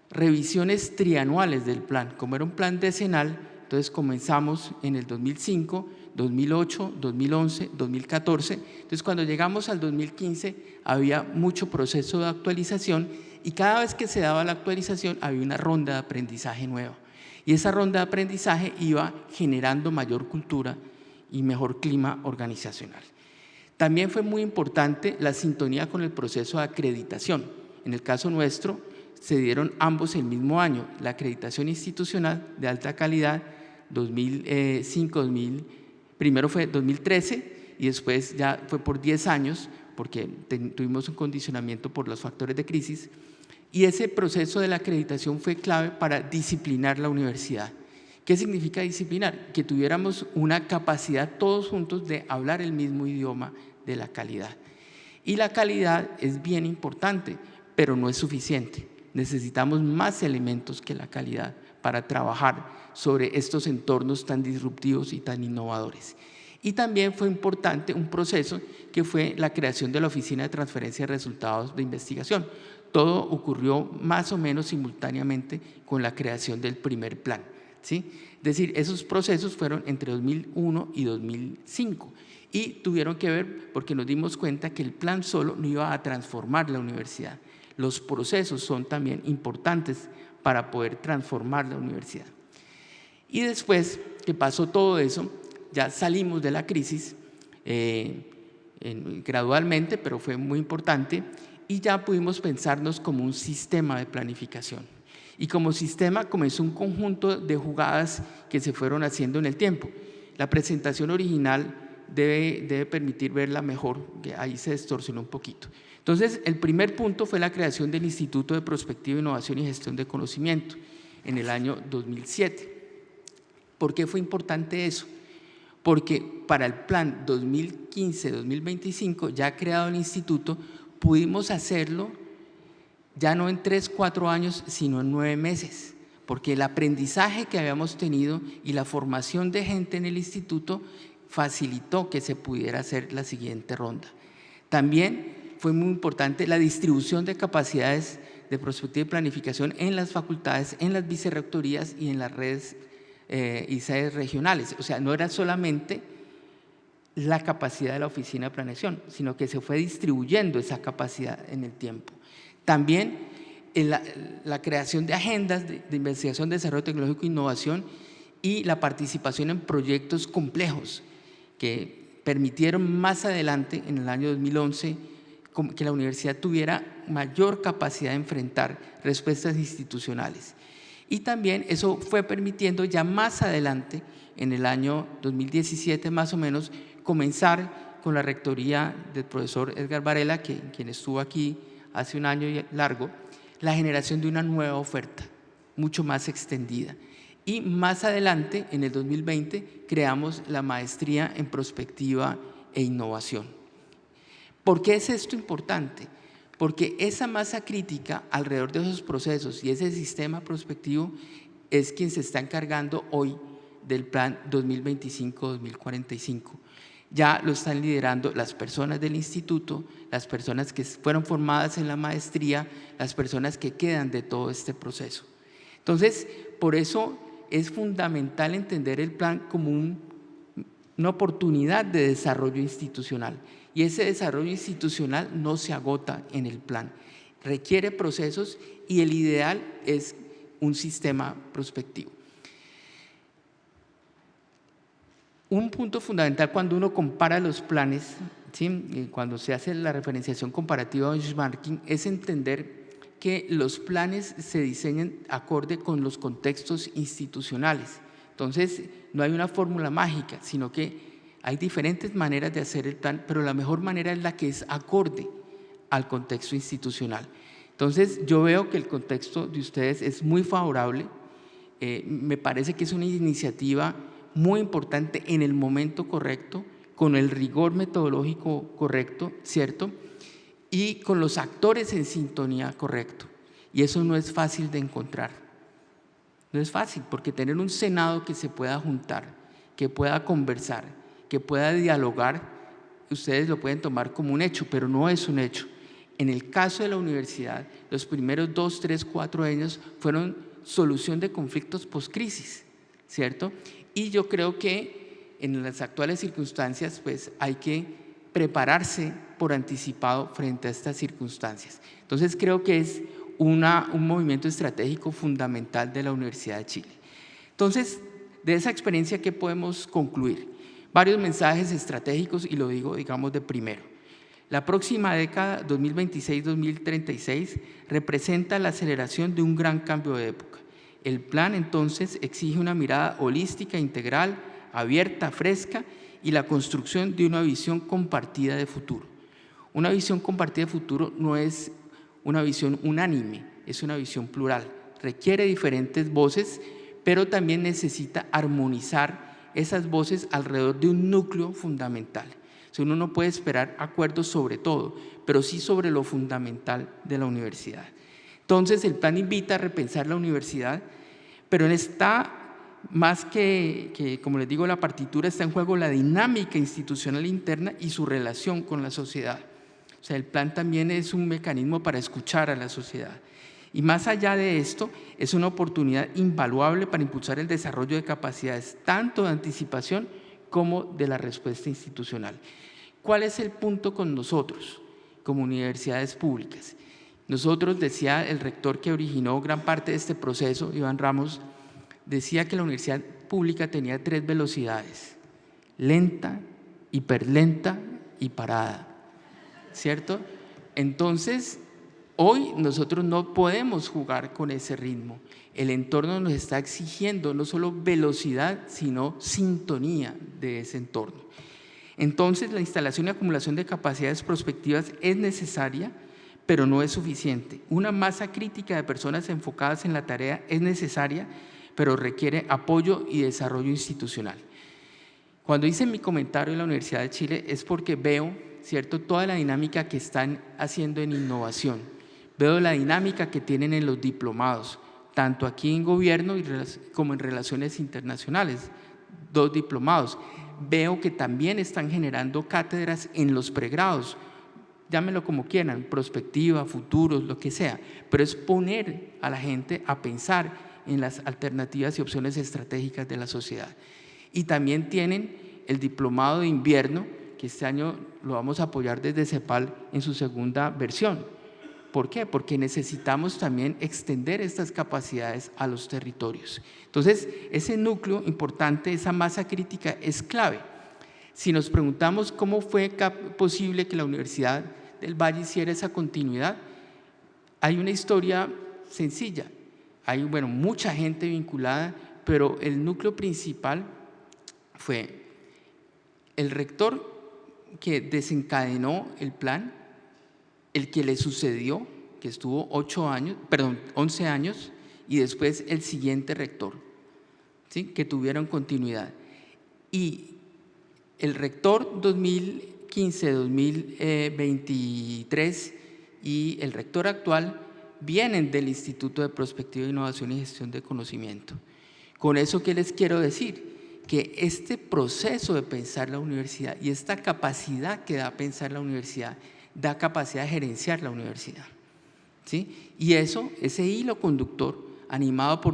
revisiones trianuales del plan. Como era un plan decenal, entonces comenzamos en el 2005, 2008, 2011, 2014. Entonces, cuando llegamos al 2015, había mucho proceso de actualización y cada vez que se daba la actualización había una ronda de aprendizaje nueva. Y esa ronda de aprendizaje iba generando mayor cultura y mejor clima organizacional. También fue muy importante la sintonía con el proceso de acreditación. En el caso nuestro, se dieron ambos el mismo año, la acreditación institucional de alta calidad 2005, primero fue 2013 y después ya fue por 10 años porque tuvimos un condicionamiento por los factores de crisis, y ese proceso de la acreditación fue clave para disciplinar la universidad. ¿Qué significa disciplinar? Que tuviéramos una capacidad todos juntos de hablar el mismo idioma de la calidad. Y la calidad es bien importante, pero no es suficiente. Necesitamos más elementos que la calidad para trabajar sobre estos entornos tan disruptivos y tan innovadores. Y también fue importante un proceso que fue la creación de la Oficina de Transferencia de Resultados de Investigación. Todo ocurrió más o menos simultáneamente con la creación del primer plan, ¿sí? Es decir, esos procesos fueron entre 2001 y 2005 y tuvieron que ver porque nos dimos cuenta que el plan solo no iba a transformar la universidad. Los procesos son también importantes para poder transformar la universidad. Y después que pasó todo eso, ya salimos de la crisis gradualmente, pero fue muy importante, y ya pudimos pensarnos como un sistema de planificación. Y como sistema comenzó un conjunto de jugadas que se fueron haciendo en el tiempo. La presentación original debe permitir verla mejor, que ahí se distorsionó un poquito. Entonces, el primer punto fue la creación del Instituto de Prospectiva, Innovación y Gestión de Conocimiento en el año 2007. ¿Por qué fue importante eso? Porque para el plan 2015-2025, ya creado el instituto, pudimos hacerlo ya no en 3, 4 años, sino en 9 meses, porque el aprendizaje que habíamos tenido y la formación de gente en el instituto facilitó que se pudiera hacer la siguiente ronda. También fue muy importante la distribución de capacidades de prospectiva y planificación en las facultades, en las vicerrectorías y en las redes y sedes regionales. O sea, no era solamente la capacidad de la Oficina de Planeación, sino que se fue distribuyendo esa capacidad en el tiempo. También en la creación de agendas de investigación, desarrollo tecnológico e innovación y la participación en proyectos complejos que permitieron más adelante, en el año 2011, que la universidad tuviera mayor capacidad de enfrentar respuestas institucionales. Y también eso fue permitiendo ya más adelante, en el año 2017 más o menos, comenzar con la rectoría del profesor Edgar Varela, quien estuvo aquí hace un año y largo, la generación de una nueva oferta, mucho más extendida. Y más adelante, en el 2020, creamos la maestría en prospectiva e innovación. ¿Por qué es esto importante? Porque esa masa crítica alrededor de esos procesos y ese sistema prospectivo es quien se está encargando hoy del plan 2025-2045. Ya lo están liderando las personas del instituto, las personas que fueron formadas en la maestría, las personas que quedan de todo este proceso. Entonces, por eso es fundamental entender el plan como una oportunidad de desarrollo institucional. Y ese desarrollo institucional no se agota en el plan, requiere procesos y el ideal es un sistema prospectivo. Un punto fundamental cuando uno compara los planes, ¿sí? Cuando se hace la referenciación comparativa o benchmarking, es entender que los planes se diseñen acorde con los contextos institucionales. Entonces, no hay una fórmula mágica, sino que hay diferentes maneras de hacer el plan, pero la mejor manera es la que es acorde al contexto institucional. Entonces, yo veo que el contexto de ustedes es muy favorable. Me parece que es una iniciativa muy importante en el momento correcto, con el rigor metodológico correcto, ¿cierto? Y con los actores en sintonía correcto. Y eso no es fácil de encontrar. No es fácil, porque tener un Senado que se pueda juntar, que pueda conversar, que pueda dialogar, ustedes lo pueden tomar como un hecho, pero no es un hecho. En el caso de la universidad, los primeros 2, 3, 4 años fueron solución de conflictos post-crisis, ¿cierto? Y yo creo que en las actuales circunstancias, pues hay que prepararse por anticipado frente a estas circunstancias. Entonces creo que es un movimiento estratégico fundamental de la Universidad de Chile. Entonces, de esa experiencia, ¿qué podemos concluir? Varios mensajes estratégicos, y lo digo, digamos, de primero. La próxima década, 2026-2036, representa la aceleración de un gran cambio de época. El plan, entonces, exige una mirada holística, integral, abierta, fresca, y la construcción de una visión compartida de futuro. Una visión compartida de futuro no es una visión unánime, es una visión plural. Requiere diferentes voces, pero también necesita armonizar esas voces alrededor de un núcleo fundamental. O sea, uno no puede esperar acuerdos sobre todo, pero sí sobre lo fundamental de la universidad. Entonces, el plan invita a repensar la universidad, pero está más que, como les digo, la partitura, está en juego la dinámica institucional interna y su relación con la sociedad. O sea, el plan también es un mecanismo para escuchar a la sociedad. Y más allá de esto, es una oportunidad invaluable para impulsar el desarrollo de capacidades tanto de anticipación como de la respuesta institucional. ¿Cuál es el punto con nosotros como universidades públicas? Nosotros, decía el rector que originó gran parte de este proceso, Iván Ramos, decía que la universidad pública tenía 3 velocidades: lenta, hiperlenta y parada, ¿cierto? Entonces, hoy nosotros no podemos jugar con ese ritmo. El entorno nos está exigiendo no solo velocidad, sino sintonía de ese entorno. Entonces, la instalación y acumulación de capacidades prospectivas es necesaria, pero no es suficiente. Una masa crítica de personas enfocadas en la tarea es necesaria, pero requiere apoyo y desarrollo institucional. Cuando hice mi comentario en la Universidad de Chile es porque veo, ¿cierto?, toda la dinámica que están haciendo en innovación. Veo la dinámica que tienen en los diplomados, tanto aquí en gobierno como en relaciones internacionales, 2 diplomados. Veo que también están generando cátedras en los pregrados, llámenlo como quieran, prospectiva, futuros, lo que sea, pero es poner a la gente a pensar en las alternativas y opciones estratégicas de la sociedad. Y también tienen el diplomado de invierno, que este año lo vamos a apoyar desde CEPAL en su segunda versión. ¿Por qué? Porque necesitamos también extender estas capacidades a los territorios. Entonces, ese núcleo importante, esa masa crítica es clave. Si nos preguntamos cómo fue posible que la Universidad del Valle hiciera esa continuidad, hay una historia sencilla. Hay, mucha gente vinculada, pero el núcleo principal fue el rector que desencadenó el plan, el que le sucedió, que estuvo 11 años, y después el siguiente rector, ¿sí?, que tuvieron continuidad. Y el rector 2015-2023 y el rector actual vienen del Instituto de Prospectiva, Innovación y Gestión de Conocimiento. Con eso, ¿qué les quiero decir? Que este proceso de pensar la universidad y esta capacidad que da pensar la universidad, da capacidad de gerenciar la universidad, ¿sí? Y ese hilo conductor, animado por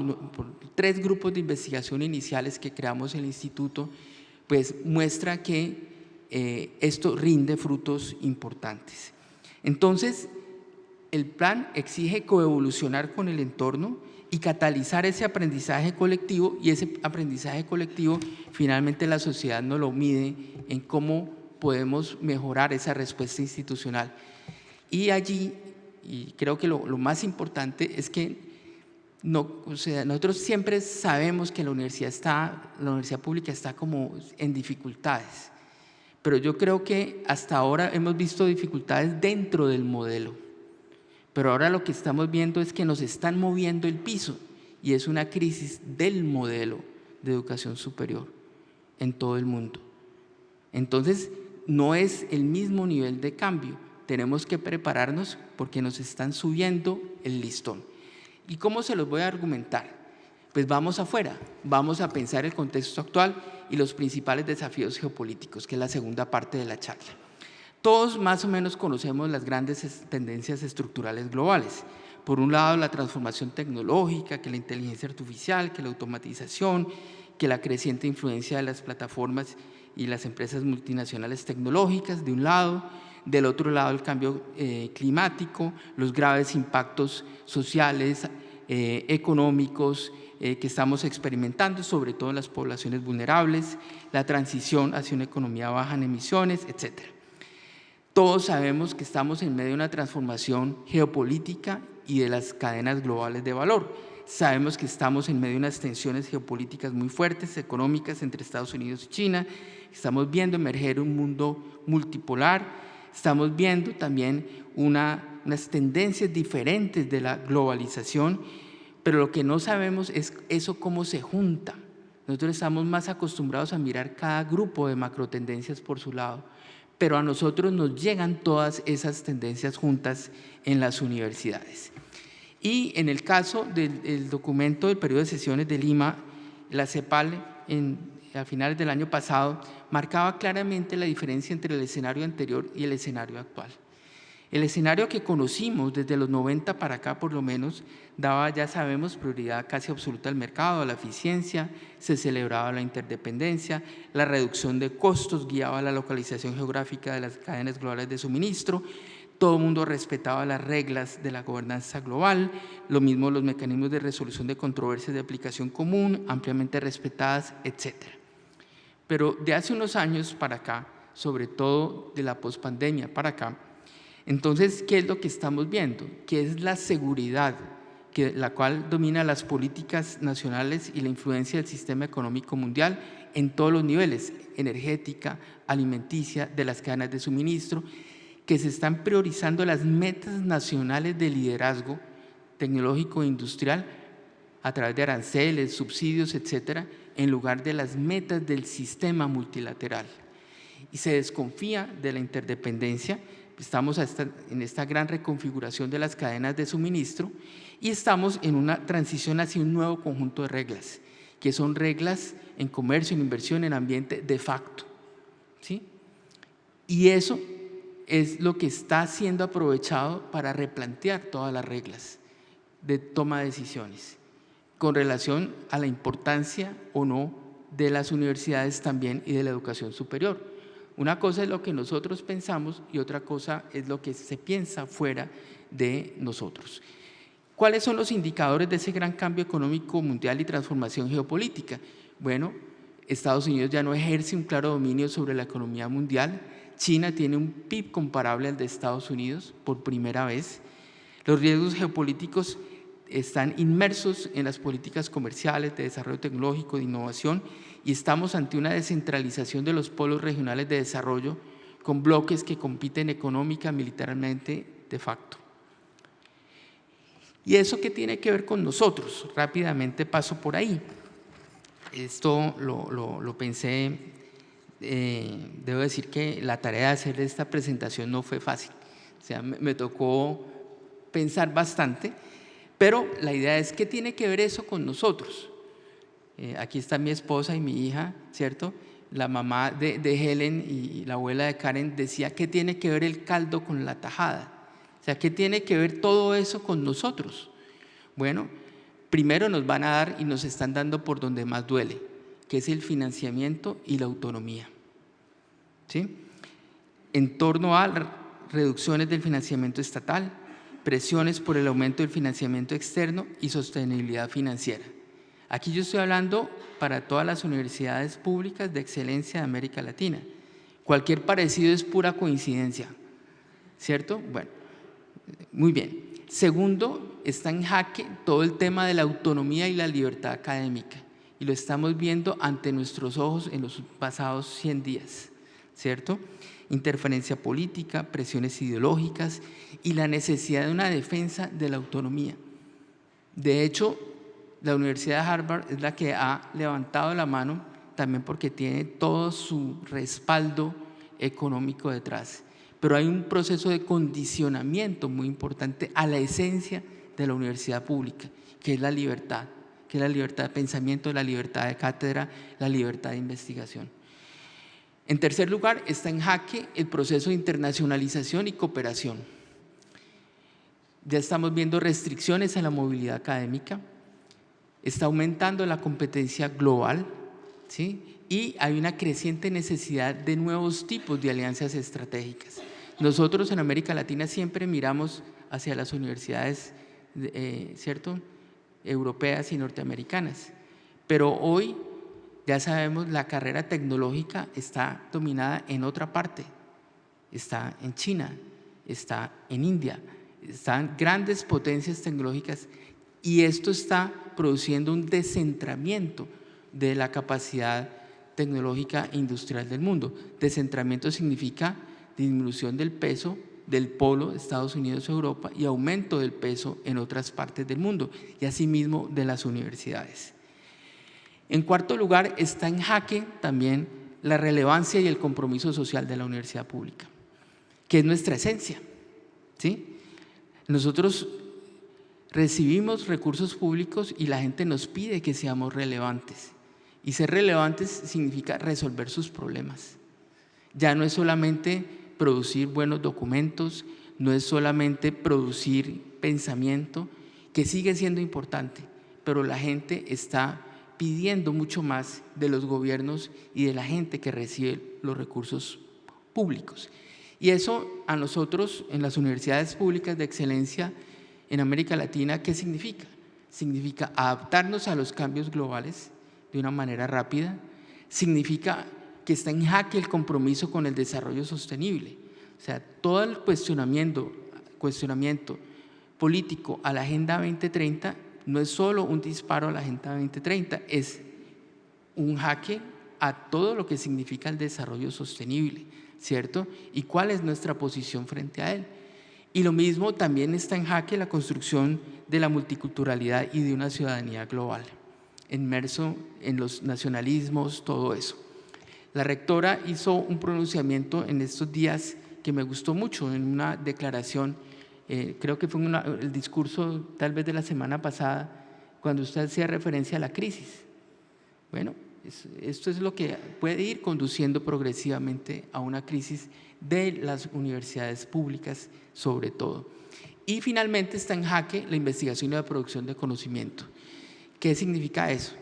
3 grupos de investigación iniciales que creamos en el instituto, pues muestra que esto rinde frutos importantes. Entonces, el plan exige coevolucionar con el entorno y catalizar ese aprendizaje colectivo, y ese aprendizaje colectivo finalmente la sociedad nos lo mide en cómo podemos mejorar esa respuesta institucional. Y allí y creo que lo más importante es que nosotros siempre sabemos que la universidad pública está como en dificultades, pero yo creo que hasta ahora hemos visto dificultades dentro del modelo, pero ahora lo que estamos viendo es que nos están moviendo el piso y es una crisis del modelo de educación superior en todo el mundo. Entonces, no es el mismo nivel de cambio, tenemos que prepararnos porque nos están subiendo el listón. ¿Y cómo se los voy a argumentar? Pues vamos afuera, vamos a pensar el contexto actual y los principales desafíos geopolíticos, que es la segunda parte de la charla. Todos más o menos conocemos las grandes tendencias estructurales globales. Por un lado, la transformación tecnológica, que la inteligencia artificial, que la automatización, que la creciente influencia de las plataformas y las empresas multinacionales tecnológicas, de un lado. Del otro lado, el cambio climático, los graves impactos sociales, económicos que estamos experimentando, sobre todo en las poblaciones vulnerables, la transición hacia una economía baja en emisiones, etc. Todos sabemos que estamos en medio de una transformación geopolítica y de las cadenas globales de valor. Sabemos que estamos en medio de unas tensiones geopolíticas muy fuertes, económicas, entre Estados Unidos y China. Estamos viendo emerger un mundo multipolar. Estamos viendo también unas tendencias diferentes de la globalización, pero lo que no sabemos es eso cómo se junta. Nosotros estamos más acostumbrados a mirar cada grupo de macrotendencias por su lado, pero a nosotros nos llegan todas esas tendencias juntas en las universidades. Y en el caso del documento del periodo de sesiones de Lima, la CEPAL a finales del año pasado marcaba claramente la diferencia entre el escenario anterior y el escenario actual. El escenario que conocimos desde los 90 para acá por lo menos daba, ya sabemos, prioridad casi absoluta al mercado, a la eficiencia, se celebraba la interdependencia, la reducción de costos guiaba la localización geográfica de las cadenas globales de suministro, todo el mundo respetaba las reglas de la gobernanza global, lo mismo los mecanismos de resolución de controversias de aplicación común, ampliamente respetadas, etc. Pero de hace unos años para acá, sobre todo de la pospandemia para acá, entonces, ¿qué es lo que estamos viendo? ¿Qué es la seguridad, la cual domina las políticas nacionales y la influencia del sistema económico mundial en todos los niveles, energética, alimenticia, de las cadenas de suministro, que se están priorizando las metas nacionales de liderazgo tecnológico e industrial a través de aranceles, subsidios, etcétera, en lugar de las metas del sistema multilateral. Y se desconfía de la interdependencia. Estamos en esta gran reconfiguración de las cadenas de suministro y estamos en una transición hacia un nuevo conjunto de reglas, que son reglas en comercio, en inversión, en ambiente de facto, ¿sí? Y eso es lo que está siendo aprovechado para replantear todas las reglas de toma de decisiones con relación a la importancia o no de las universidades también y de la educación superior. Una cosa es lo que nosotros pensamos y otra cosa es lo que se piensa fuera de nosotros. ¿Cuáles son los indicadores de ese gran cambio económico mundial y transformación geopolítica? Bueno, Estados Unidos ya no ejerce un claro dominio sobre la economía mundial. China tiene un PIB comparable al de Estados Unidos por primera vez. Los riesgos geopolíticos están inmersos en las políticas comerciales, de desarrollo tecnológico, de innovación, y estamos ante una descentralización de los polos regionales de desarrollo con bloques que compiten económica, militarmente, de facto. ¿Y eso qué tiene que ver con nosotros? Rápidamente paso por ahí. Esto lo pensé, debo decir que la tarea de hacer esta presentación no fue fácil. O sea, me tocó pensar bastante, pero la idea es ¿qué tiene que ver eso con nosotros? Aquí está mi esposa y mi hija, ¿cierto? La mamá de Helen y la abuela de Karen decía ¿qué tiene que ver el caldo con la tajada? O sea, ¿qué tiene que ver todo eso con nosotros? Bueno, primero nos van a dar y nos están dando por donde más duele, que es el financiamiento y la autonomía, ¿sí? En torno a reducciones del financiamiento estatal, presiones por el aumento del financiamiento externo y sostenibilidad financiera. Aquí yo estoy hablando para todas las universidades públicas de excelencia de América Latina. Cualquier parecido es pura coincidencia, ¿cierto? Bueno, Muy bien. Segundo, está en jaque todo el tema de la autonomía y la libertad académica. Y lo estamos viendo ante nuestros ojos en los pasados 100 días, ¿cierto? Interferencia política, presiones ideológicas y la necesidad de una defensa de la autonomía. De hecho, la Universidad de Harvard es la que ha levantado la mano también porque tiene todo su respaldo económico detrás. Pero hay un proceso de condicionamiento muy importante a la esencia de la universidad pública, que es la libertad de pensamiento, la libertad de cátedra, la libertad de investigación. En tercer lugar, está en jaque el proceso de internacionalización y cooperación. Ya estamos viendo restricciones a la movilidad académica, está aumentando la competencia global, ¿sí? Y hay una creciente necesidad de nuevos tipos de alianzas estratégicas. Nosotros en América Latina siempre miramos hacia las universidades, ¿cierto?, europeas y norteamericanas, pero hoy ya sabemos la carrera tecnológica está dominada en otra parte, está en China, está en India, están grandes potencias tecnológicas y esto está produciendo un descentramiento de la capacidad tecnológica e industrial del mundo. Descentramiento significa disminución del peso del polo Estados Unidos-Europa y aumento del peso en otras partes del mundo y asimismo de las universidades. En cuarto lugar, está en jaque también la relevancia y el compromiso social de la universidad pública, que es nuestra esencia, ¿sí? Nosotros recibimos recursos públicos y la gente nos pide que seamos relevantes. Y ser relevantes significa resolver sus problemas. Ya no es solamente producir buenos documentos, no es solamente producir pensamiento, que sigue siendo importante, pero la gente está pidiendo mucho más de los gobiernos y de la gente que recibe los recursos públicos. Y eso a nosotros en las universidades públicas de excelencia en América Latina, ¿qué significa? Significa adaptarnos a los cambios globales de una manera rápida, significa que está en jaque el compromiso con el desarrollo sostenible. O sea, todo el cuestionamiento político a la Agenda 2030 no es solo un disparo a la Agenda 2030, es un jaque a todo lo que significa el desarrollo sostenible, ¿cierto? Y cuál es nuestra posición frente a él. Y lo mismo también está en jaque la construcción de la multiculturalidad y de una ciudadanía global, inmerso en los nacionalismos, todo eso. La rectora hizo un pronunciamiento en estos días que me gustó mucho, en una declaración, creo que fue el discurso tal vez de la semana pasada, cuando usted hacía referencia a la crisis. Bueno, esto es lo que puede ir conduciendo progresivamente a una crisis de las universidades públicas sobre todo. Y finalmente está en jaque la investigación y la producción de conocimiento. ¿Qué significa eso?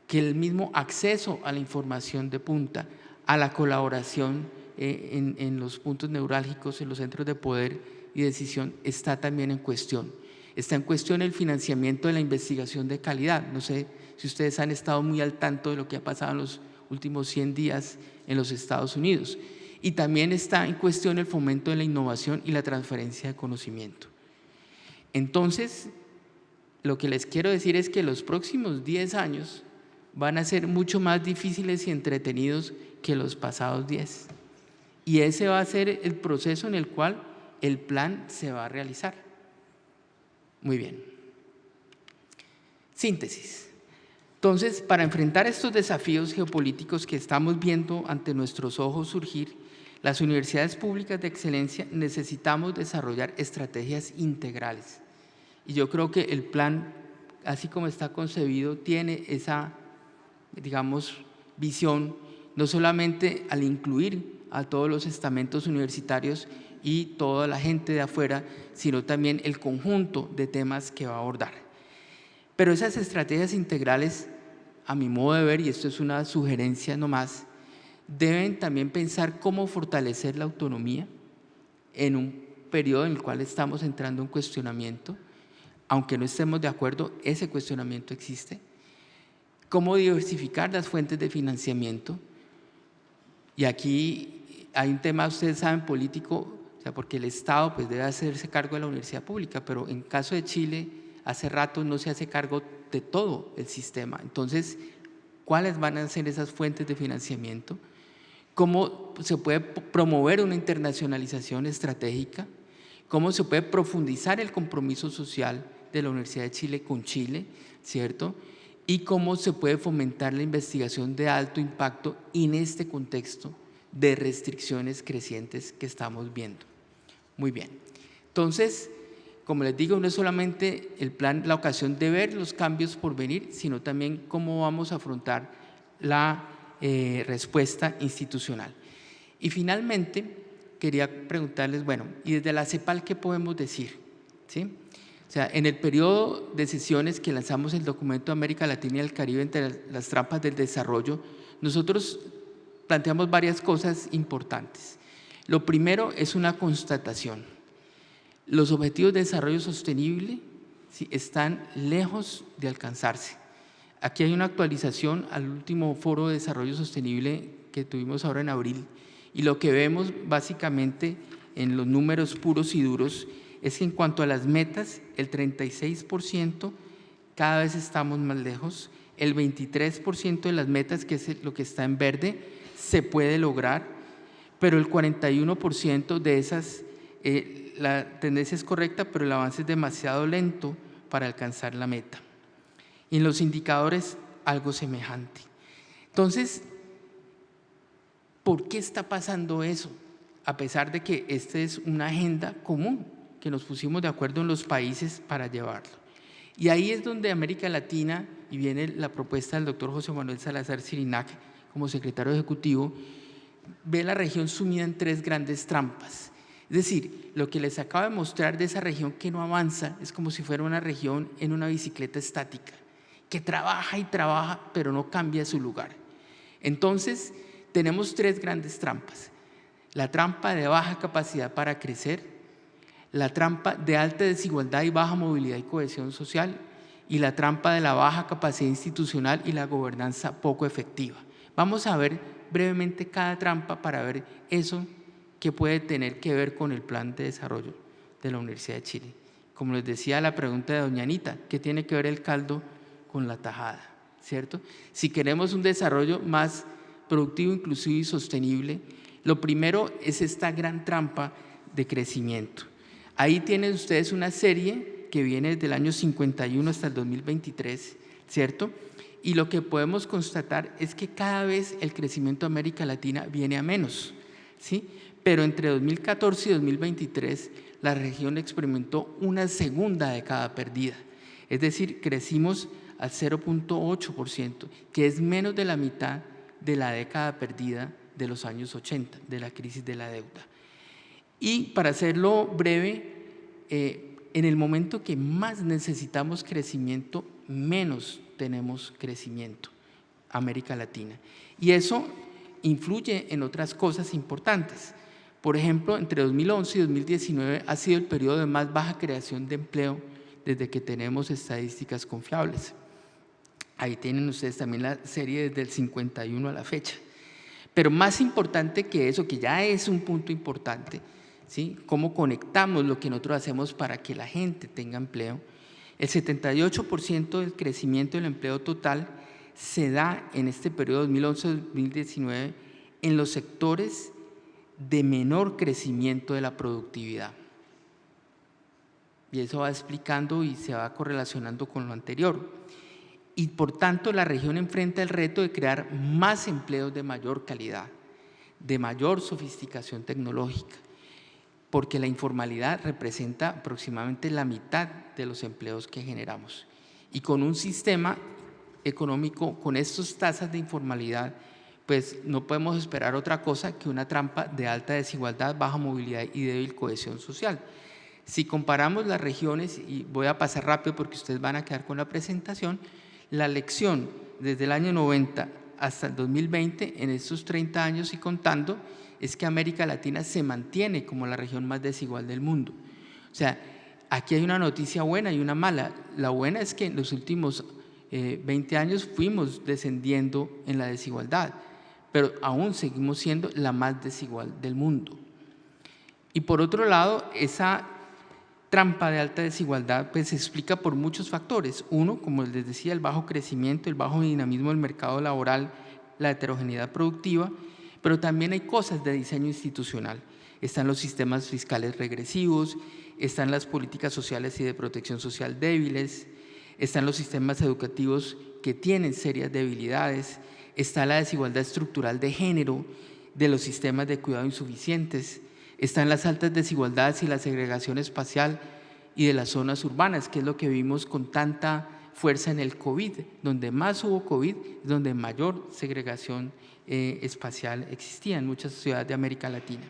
Que el mismo acceso a la información de punta, a la colaboración en los puntos neurálgicos, en los centros de poder y decisión, está también en cuestión. Está en cuestión el financiamiento de la investigación de calidad. No sé si ustedes han estado muy al tanto de lo que ha pasado en los últimos 100 días en los Estados Unidos. Y también está en cuestión el fomento de la innovación y la transferencia de conocimiento. Entonces, lo que les quiero decir es que los próximos 10 años van a ser mucho más difíciles y entretenidos que los pasados 10. Y ese va a ser el proceso en el cual el plan se va a realizar. Muy bien. Síntesis. Entonces, para enfrentar estos desafíos geopolíticos que estamos viendo ante nuestros ojos surgir, las universidades públicas de excelencia necesitamos desarrollar estrategias integrales. Y yo creo que el plan, así como está concebido, tiene esa, digamos, visión, no solamente al incluir a todos los estamentos universitarios y toda la gente de afuera, sino también el conjunto de temas que va a abordar. Pero esas estrategias integrales, a mi modo de ver, y esto es una sugerencia nomás, deben también pensar cómo fortalecer la autonomía en un periodo en el cual estamos entrando en cuestionamiento. Aunque no estemos de acuerdo, ese cuestionamiento existe. Cómo diversificar las fuentes de financiamiento. Y aquí hay un tema, ustedes saben, político. sea, porque el Estado pues, debe hacerse cargo de la universidad pública, pero en caso de Chile, hace rato no se hace cargo de todo el sistema. Entonces, ¿cuáles van a ser esas fuentes de financiamiento? ¿Cómo se puede promover una internacionalización estratégica? ¿Cómo se puede profundizar el compromiso social de la Universidad de Chile con Chile, ¿cierto? Y cómo se puede fomentar la investigación de alto impacto en este contexto de restricciones crecientes que estamos viendo. Muy bien. Entonces, como les digo, no es solamente el plan la ocasión de ver los cambios por venir, sino también cómo vamos a afrontar la respuesta institucional. Y finalmente, quería preguntarles, bueno, y desde la CEPAL, ¿qué podemos decir? ¿Sí? O sea, en el periodo de sesiones que lanzamos el documento América Latina y el Caribe entre las trampas del desarrollo, nosotros planteamos varias cosas importantes. Lo primero es una constatación. Los objetivos de desarrollo sostenible, ¿sí?, están lejos de alcanzarse. Aquí hay una actualización al último foro de desarrollo sostenible que tuvimos ahora en abril, y lo que vemos básicamente en los números puros y duros es que en cuanto a las metas, el 36% cada vez estamos más lejos, el 23% de las metas, que es lo que está en verde, se puede lograr, pero el 41% de esas, la tendencia es correcta, pero el avance es demasiado lento para alcanzar la meta. Y en los indicadores, algo semejante. Entonces, ¿por qué está pasando eso? A pesar de que esta es una agenda común, que nos pusimos de acuerdo en los países para llevarlo. Y ahí es donde América Latina, y viene la propuesta del doctor José Manuel Salazar Sirinac como secretario ejecutivo, ve la región sumida en 3 grandes trampas. Es decir, lo que les acabo de mostrar de esa región que no avanza es como si fuera una región en una bicicleta estática, que trabaja y trabaja, pero no cambia su lugar. Entonces, tenemos 3 grandes trampas. La trampa de baja capacidad para crecer, la trampa de alta desigualdad y baja movilidad y cohesión social, y la trampa de la baja capacidad institucional y la gobernanza poco efectiva. Vamos a ver brevemente cada trampa para ver eso que puede tener que ver con el plan de desarrollo de la Universidad de Chile. Como les decía la pregunta de doña Anita, ¿qué tiene que ver el caldo con la tajada? ¿Cierto? Si queremos un desarrollo más productivo, inclusivo y sostenible, lo primero es esta gran trampa de crecimiento. Ahí tienen ustedes una serie que viene desde el año 51 hasta el 2023, ¿cierto? Y lo que podemos constatar es que cada vez el crecimiento de América Latina viene a menos, ¿sí? Pero entre 2014 y 2023 la región experimentó una segunda década perdida, es decir, crecimos al 0.8%, que es menos de la mitad de la década perdida de los años 80, de la crisis de la deuda. Y para hacerlo breve, en el momento que más necesitamos crecimiento, menos tenemos crecimiento, América Latina. Y eso influye en otras cosas importantes. Por ejemplo, entre 2011 y 2019 ha sido el periodo de más baja creación de empleo desde que tenemos estadísticas confiables. Ahí tienen ustedes también la serie desde el 51 a la fecha. Pero más importante que eso, que ya es un punto importante, ¿sí?, cómo conectamos lo que nosotros hacemos para que la gente tenga empleo. El 78% del crecimiento del empleo total se da en este periodo 2011-2019 en los sectores de menor crecimiento de la productividad. Y eso va explicando y se va correlacionando con lo anterior. Y por tanto la región enfrenta el reto de crear más empleos de mayor calidad, de mayor sofisticación tecnológica, porque la informalidad representa aproximadamente la mitad de los empleos que generamos. Y con un sistema económico, con estas tasas de informalidad, pues no podemos esperar otra cosa que una trampa de alta desigualdad, baja movilidad y débil cohesión social. Si comparamos las regiones, y voy a pasar rápido porque ustedes van a quedar con la presentación, la lección desde el año 90 hasta el 2020, en estos 30 años y contando, es que América Latina se mantiene como la región más desigual del mundo. O sea, aquí hay una noticia buena y una mala. La buena es que en los últimos 20 años fuimos descendiendo en la desigualdad, pero aún seguimos siendo la más desigual del mundo. Y por otro lado, esa trampa de alta desigualdad pues, se explica por muchos factores. Uno, como les decía, el bajo crecimiento, el bajo dinamismo del mercado laboral, la heterogeneidad productiva, pero también hay cosas de diseño institucional. Están los sistemas fiscales regresivos, están las políticas sociales y de protección social débiles, están los sistemas educativos que tienen serias debilidades, está la desigualdad estructural de género, de los sistemas de cuidado insuficientes, están las altas desigualdades y la segregación espacial y de las zonas urbanas, que es lo que vimos con tanta fuerza en el COVID. Donde más hubo COVID, es donde mayor segregación espacial existía en muchas ciudades de América Latina.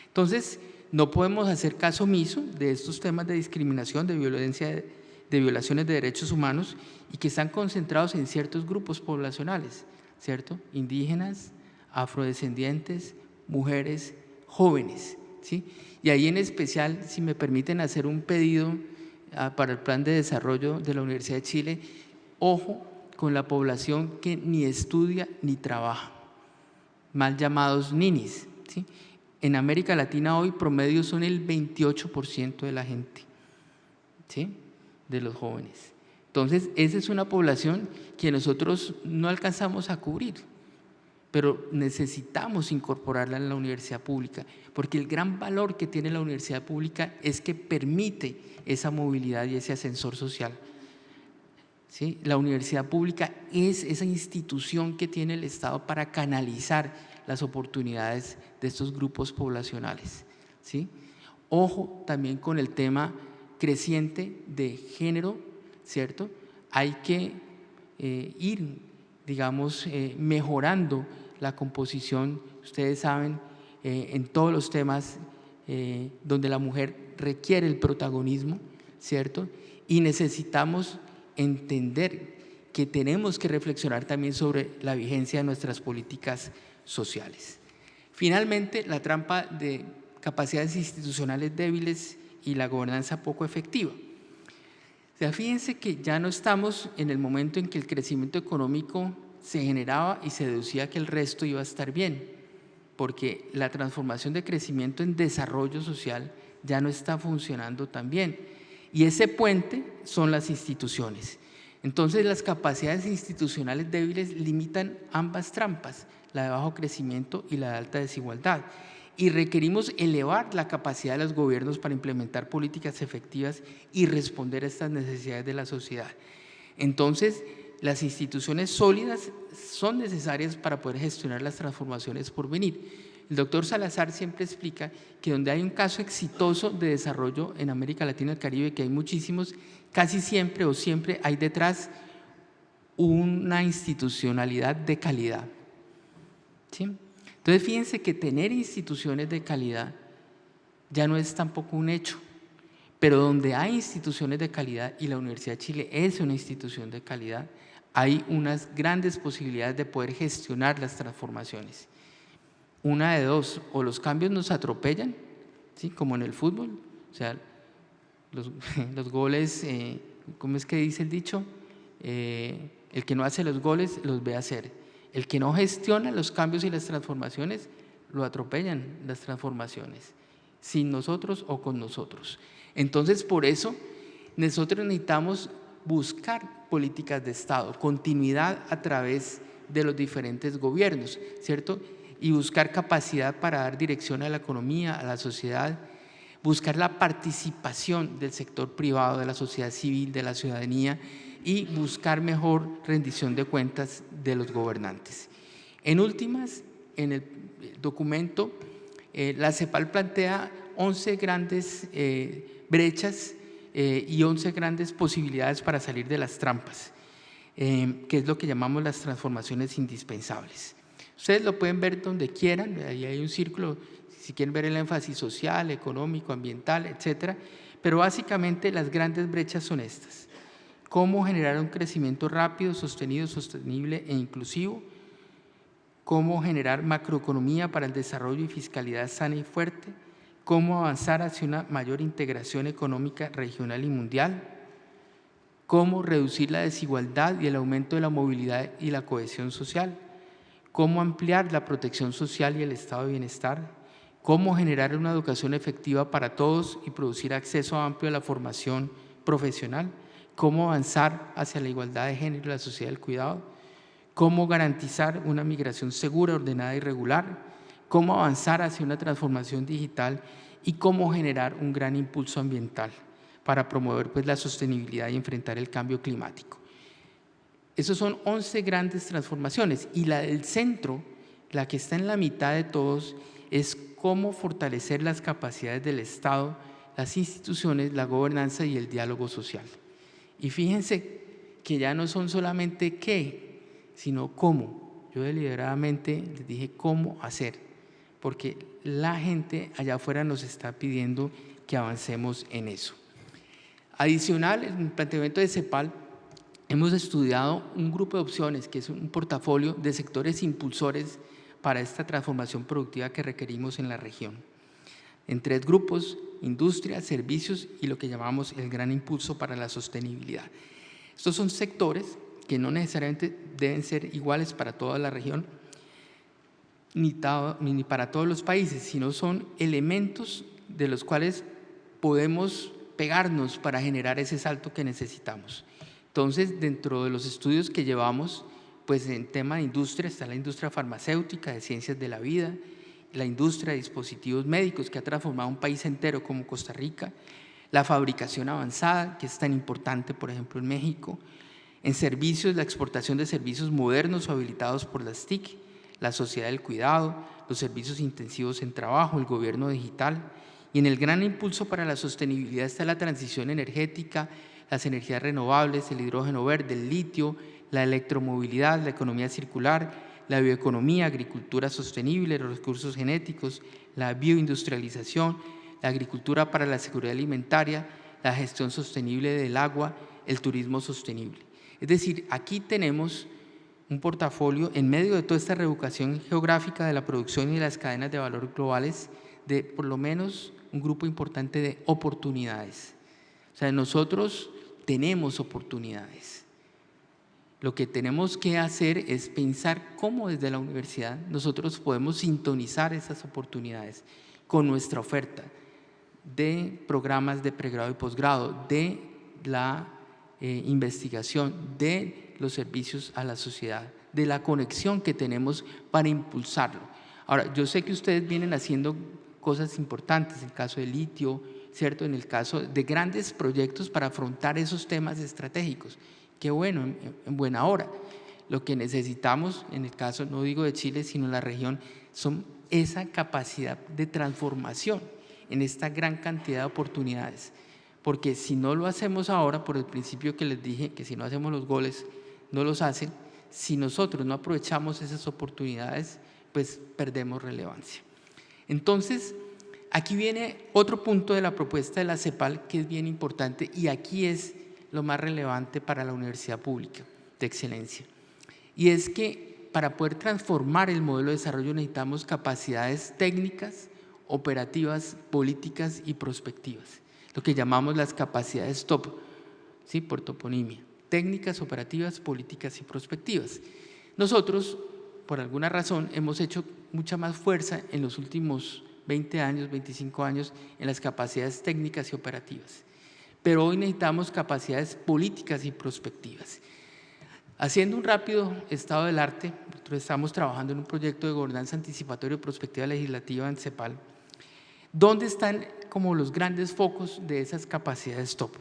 Entonces, no podemos hacer caso omiso de estos temas de discriminación, de violencia, de violaciones de derechos humanos y que están concentrados en ciertos grupos poblacionales, ¿cierto? Indígenas, afrodescendientes, mujeres, jóvenes, ¿sí? Y ahí en especial, si me permiten hacer un pedido para el Plan de Desarrollo de la Universidad de Chile, ojo con la población que ni estudia ni trabaja, mal llamados ninis, ¿sí? En América Latina hoy promedio son el 28% de la gente, ¿sí? De los jóvenes. Entonces, esa es una población que nosotros no alcanzamos a cubrir, pero necesitamos incorporarla en la universidad pública, porque el gran valor que tiene la universidad pública es que permite esa movilidad y ese ascensor social. ¿Sí? La universidad pública es esa institución que tiene el Estado para canalizar las oportunidades de estos grupos poblacionales, ¿sí? Ojo también con el tema creciente de género, ¿cierto? Hay que ir, digamos, mejorando la composición, ustedes saben, en todos los temas donde la mujer requiere el protagonismo, ¿cierto? Y necesitamos entender que tenemos que reflexionar también sobre la vigencia de nuestras políticas sociales. Finalmente, la trampa de capacidades institucionales débiles y la gobernanza poco efectiva. O sea, fíjense que ya no estamos en el momento en que el crecimiento económico se generaba y se deducía que el resto iba a estar bien, porque la transformación de crecimiento en desarrollo social ya no está funcionando tan bien. Y ese puente son las instituciones. Entonces, las capacidades institucionales débiles limitan ambas trampas, la de bajo crecimiento y la de alta desigualdad. Y requerimos elevar la capacidad de los gobiernos para implementar políticas efectivas y responder a estas necesidades de la sociedad. Entonces, las instituciones sólidas son necesarias para poder gestionar las transformaciones por venir. El doctor Salazar siempre explica que donde hay un caso exitoso de desarrollo en América Latina y el Caribe, que hay muchísimos, casi siempre o siempre hay detrás una institucionalidad de calidad, ¿sí? Entonces, fíjense que tener instituciones de calidad ya no es tampoco un hecho, pero donde hay instituciones de calidad, y la Universidad de Chile es una institución de calidad, hay unas grandes posibilidades de poder gestionar las transformaciones. Una de dos, o los cambios nos atropellan, ¿sí? Como en el fútbol, o sea, los goles, ¿cómo es que dice el dicho? El que no hace los goles los ve hacer. El que no gestiona los cambios y las transformaciones, lo atropellan las transformaciones, sin nosotros o con nosotros. Entonces, por eso, nosotros necesitamos buscar políticas de Estado, continuidad a través de los diferentes gobiernos, ¿cierto? Y buscar capacidad para dar dirección a la economía, a la sociedad, buscar la participación del sector privado, de la sociedad civil, de la ciudadanía, y buscar mejor rendición de cuentas de los gobernantes. En últimas, en el documento, la CEPAL plantea 11 grandes brechas y 11 grandes posibilidades para salir de las trampas, que es lo que llamamos las transformaciones indispensables. Ustedes lo pueden ver donde quieran, ahí hay un círculo, si quieren ver el énfasis social, económico, ambiental, etcétera, pero básicamente las grandes brechas son estas. Cómo generar un crecimiento rápido, sostenido, sostenible e inclusivo, cómo generar macroeconomía para el desarrollo y fiscalidad sana y fuerte, cómo avanzar hacia una mayor integración económica regional y mundial, cómo reducir la desigualdad y el aumento de la movilidad y la cohesión social, cómo ampliar la protección social y el estado de bienestar, cómo generar una educación efectiva para todos y producir acceso amplio a la formación profesional, cómo avanzar hacia la igualdad de género y la sociedad del cuidado, cómo garantizar una migración segura, ordenada y regular, cómo avanzar hacia una transformación digital y cómo generar un gran impulso ambiental para promover pues, la sostenibilidad y enfrentar el cambio climático. Esos son 11 grandes transformaciones y la del centro, la que está en la mitad de todos, es cómo fortalecer las capacidades del Estado, las instituciones, la gobernanza y el diálogo social. Y fíjense que ya no son solamente qué, sino cómo. Yo deliberadamente les dije cómo hacer, porque la gente allá afuera nos está pidiendo que avancemos en eso. Adicional, en el planteamiento de CEPAL, hemos estudiado un grupo de opciones, que es un portafolio de sectores impulsores para esta transformación productiva que requerimos en la región. En 3 grupos: industria, servicios y lo que llamamos el gran impulso para la sostenibilidad. Estos son sectores que no necesariamente deben ser iguales para toda la región, ni para todos los países, sino son elementos de los cuales podemos pegarnos para generar ese salto que necesitamos. Entonces, dentro de los estudios que llevamos, pues en tema de industria está la industria farmacéutica, de ciencias de la vida, la industria de dispositivos médicos, que ha transformado un país entero como Costa Rica, la fabricación avanzada, que es tan importante, por ejemplo, en México, en servicios, la exportación de servicios modernos o habilitados por las TIC, la sociedad del cuidado, los servicios intensivos en trabajo, el gobierno digital, y en el gran impulso para la sostenibilidad está la transición energética, las energías renovables, el hidrógeno verde, el litio, la electromovilidad, la economía circular, la bioeconomía, agricultura sostenible, los recursos genéticos, la bioindustrialización, la agricultura para la seguridad alimentaria, la gestión sostenible del agua, el turismo sostenible. Es decir, aquí tenemos un portafolio en medio de toda esta reeducación geográfica de la producción y de las cadenas de valor globales de por lo menos un grupo importante de oportunidades. O sea, nosotros tenemos oportunidades. Lo que tenemos que hacer es pensar cómo desde la universidad nosotros podemos sintonizar esas oportunidades con nuestra oferta de programas de pregrado y posgrado, de la investigación, de los servicios a la sociedad, de la conexión que tenemos para impulsarlo. Ahora, yo sé que ustedes vienen haciendo cosas importantes, en el caso del litio, ¿cierto? En el caso de grandes proyectos para afrontar esos temas estratégicos. Qué bueno, en buena hora. Lo que necesitamos, en el caso, no digo de Chile, sino en la región, son esa capacidad de transformación en esta gran cantidad de oportunidades. Porque si no lo hacemos ahora, por el principio que les dije, que si no hacemos los goles, no los hacen, si nosotros no aprovechamos esas oportunidades, pues perdemos relevancia. Entonces, aquí viene otro punto de la propuesta de la CEPAL que es bien importante y aquí es lo más relevante para la universidad pública de excelencia. Y es que para poder transformar el modelo de desarrollo necesitamos capacidades técnicas, operativas, políticas y prospectivas, lo que llamamos las capacidades TOP, ¿sí? Por toponimia, técnicas, operativas, políticas y prospectivas. Nosotros, por alguna razón, hemos hecho mucha más fuerza en los últimos 20 años, 25 años en las capacidades técnicas y operativas. Pero hoy necesitamos capacidades políticas y prospectivas. Haciendo un rápido estado del arte, nosotros estamos trabajando en un proyecto de gobernanza anticipatoria y prospectiva legislativa en CEPAL, donde están como los grandes focos de esas capacidades TOP.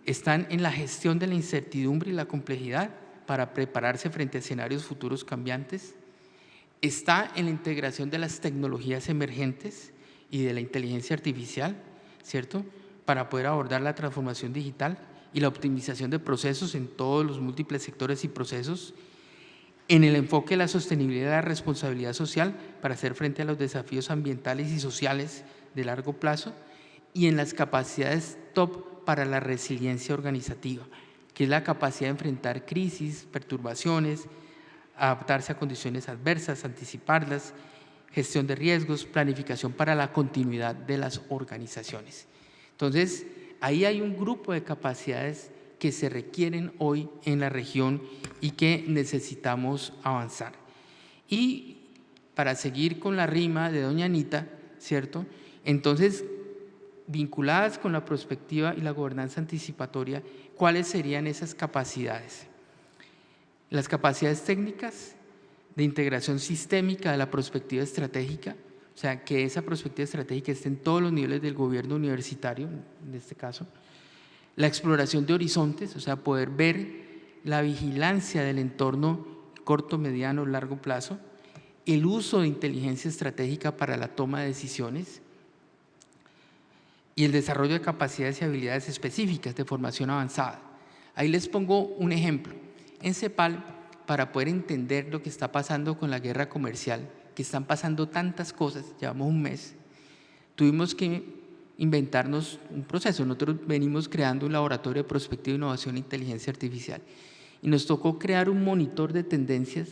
Están en la gestión de la incertidumbre y la complejidad para prepararse frente a escenarios futuros cambiantes. Está en la integración de las tecnologías emergentes y de la inteligencia artificial, ¿cierto?, para poder abordar la transformación digital y la optimización de procesos en todos los múltiples sectores y procesos, en el enfoque de la sostenibilidad y la responsabilidad social para hacer frente a los desafíos ambientales y sociales de largo plazo y en las capacidades TOP para la resiliencia organizativa, que es la capacidad de enfrentar crisis, perturbaciones, adaptarse a condiciones adversas, anticiparlas, gestión de riesgos, planificación para la continuidad de las organizaciones. Entonces, ahí hay un grupo de capacidades que se requieren hoy en la región y que necesitamos avanzar. Y para seguir con la rima de doña Anita, ¿cierto? Entonces, vinculadas con la prospectiva y la gobernanza anticipatoria, ¿cuáles serían esas capacidades? Las capacidades técnicas de integración sistémica de la prospectiva estratégica, o sea, que esa prospectiva estratégica esté en todos los niveles del gobierno universitario, en este caso. La exploración de horizontes, o sea, poder ver la vigilancia del entorno corto, mediano, largo plazo. El uso de inteligencia estratégica para la toma de decisiones. Y el desarrollo de capacidades y habilidades específicas de formación avanzada. Ahí les pongo un ejemplo. En CEPAL, para poder entender lo que está pasando con la guerra comercial, que están pasando tantas cosas, llevamos un mes, tuvimos que inventarnos un proceso. Nosotros venimos creando un laboratorio de prospectiva, innovación e inteligencia artificial. Y nos tocó crear un monitor de tendencias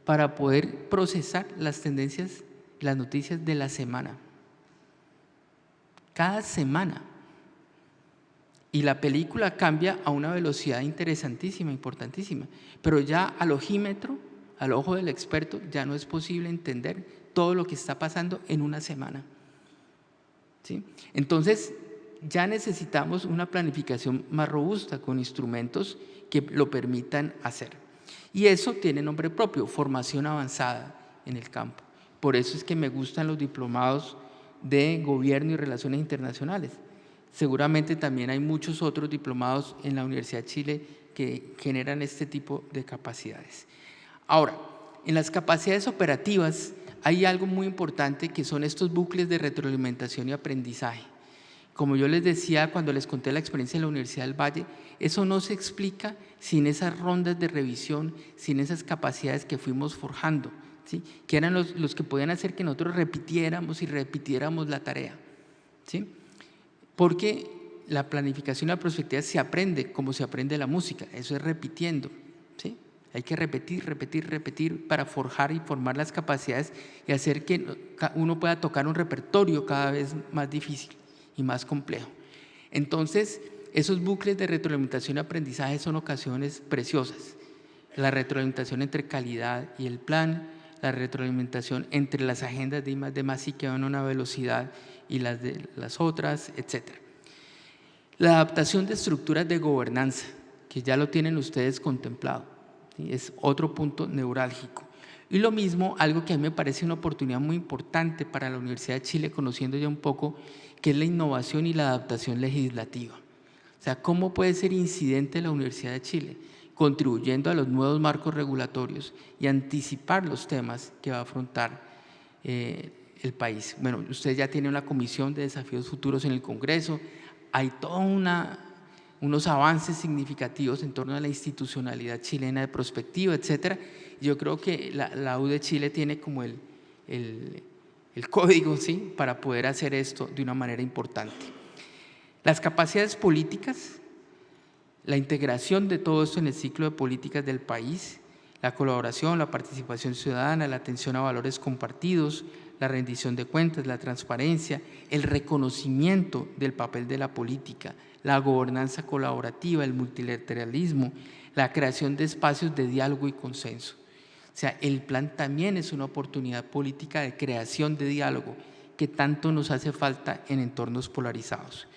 para poder procesar las tendencias, las noticias de la semana. Cada semana. Y la película cambia a una velocidad interesantísima, importantísima. Pero ya al ojímetro, al ojo del experto, ya no es posible entender todo lo que está pasando en una semana. ¿Sí? Entonces, ya necesitamos una planificación más robusta con instrumentos que lo permitan hacer. Y eso tiene nombre propio, formación avanzada en el campo. Por eso es que me gustan los diplomados de Gobierno y Relaciones Internacionales. Seguramente también hay muchos otros diplomados en la Universidad de Chile que generan este tipo de capacidades. Ahora, en las capacidades operativas hay algo muy importante que son estos bucles de retroalimentación y aprendizaje. Como yo les decía cuando les conté la experiencia en la Universidad del Valle, eso no se explica sin esas rondas de revisión, sin esas capacidades que fuimos forjando, ¿sí? Que eran los que podían hacer que nosotros repitiéramos y repitiéramos la tarea, ¿sí? Porque la planificación y la prospectiva se aprende como se aprende la música, eso es repitiendo, ¿sí? Hay que repetir, repetir, repetir para forjar y formar las capacidades y hacer que uno pueda tocar un repertorio cada vez más difícil y más complejo. Entonces, esos bucles de retroalimentación y aprendizaje son ocasiones preciosas. La retroalimentación entre calidad y el plan, la retroalimentación entre las agendas de I+D+I que van a una velocidad y las de las otras, etc. La adaptación de estructuras de gobernanza, que ya lo tienen ustedes contemplado, ¿sí? Es otro punto neurálgico. Y lo mismo, algo que a mí me parece una oportunidad muy importante para la Universidad de Chile, conociendo ya un poco, que es la innovación y la adaptación legislativa. O sea, ¿cómo puede ser incidente la Universidad de Chile? Contribuyendo a los nuevos marcos regulatorios y anticipar los temas que va a afrontar el país. Bueno, ustedes ya tienen una comisión de desafíos futuros en el Congreso, hay todos unos avances significativos en torno a la institucionalidad chilena de prospectiva, etcétera. Yo creo que la U de Chile tiene como el código, ¿sí?, para poder hacer esto de una manera importante. Las capacidades políticas, la integración de todo esto en el ciclo de políticas del país, la colaboración, la participación ciudadana, la atención a valores compartidos, la rendición de cuentas, la transparencia, el reconocimiento del papel de la política, la gobernanza colaborativa, el multilateralismo, la creación de espacios de diálogo y consenso. O sea, el plan también es una oportunidad política de creación de diálogo que tanto nos hace falta en entornos polarizados.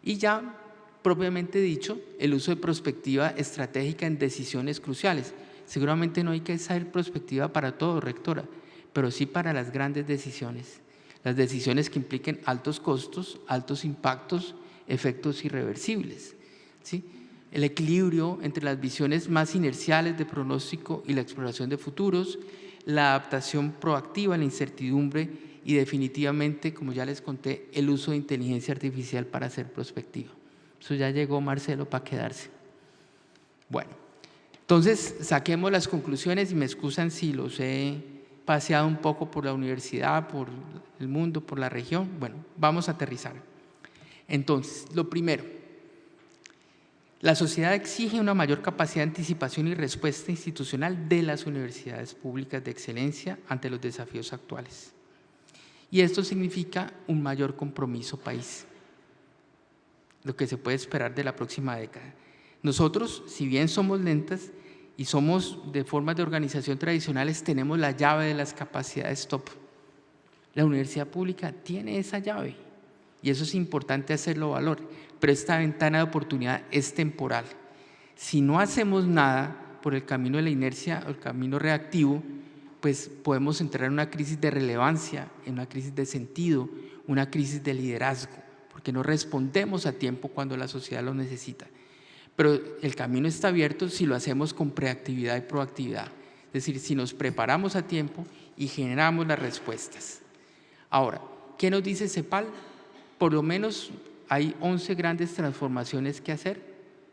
Y ya, propiamente dicho, el uso de prospectiva estratégica en decisiones cruciales. Seguramente no hay que hacer prospectiva para todo, rectora, pero sí para las grandes decisiones. Las decisiones que impliquen altos costos, altos impactos, efectos irreversibles, ¿sí? El equilibrio entre las visiones más inerciales de pronóstico y la exploración de futuros, la adaptación proactiva a la incertidumbre y definitivamente, como ya les conté, el uso de inteligencia artificial para hacer prospectiva. Eso ya llegó, Marcelo, para quedarse. Bueno, entonces saquemos las conclusiones y me excusan si los he paseado un poco por la universidad, por el mundo, por la región. Bueno, vamos a aterrizar. Entonces, lo primero, la sociedad exige una mayor capacidad de anticipación y respuesta institucional de las universidades públicas de excelencia ante los desafíos actuales. Y esto significa un mayor compromiso país, lo que se puede esperar de la próxima década. Nosotros, si bien somos lentas y somos de formas de organización tradicionales, tenemos la llave de las capacidades top. La universidad pública tiene esa llave y eso es importante hacerlo valor, pero esta ventana de oportunidad es temporal. Si no hacemos nada por el camino de la inercia o el camino reactivo, pues podemos entrar en una crisis de relevancia, en una crisis de sentido, una crisis de liderazgo, porque no respondemos a tiempo cuando la sociedad lo necesita. Pero el camino está abierto si lo hacemos con preactividad y proactividad, es decir, si nos preparamos a tiempo y generamos las respuestas. Ahora, ¿qué nos dice CEPAL? Por lo menos hay 11 grandes transformaciones que hacer,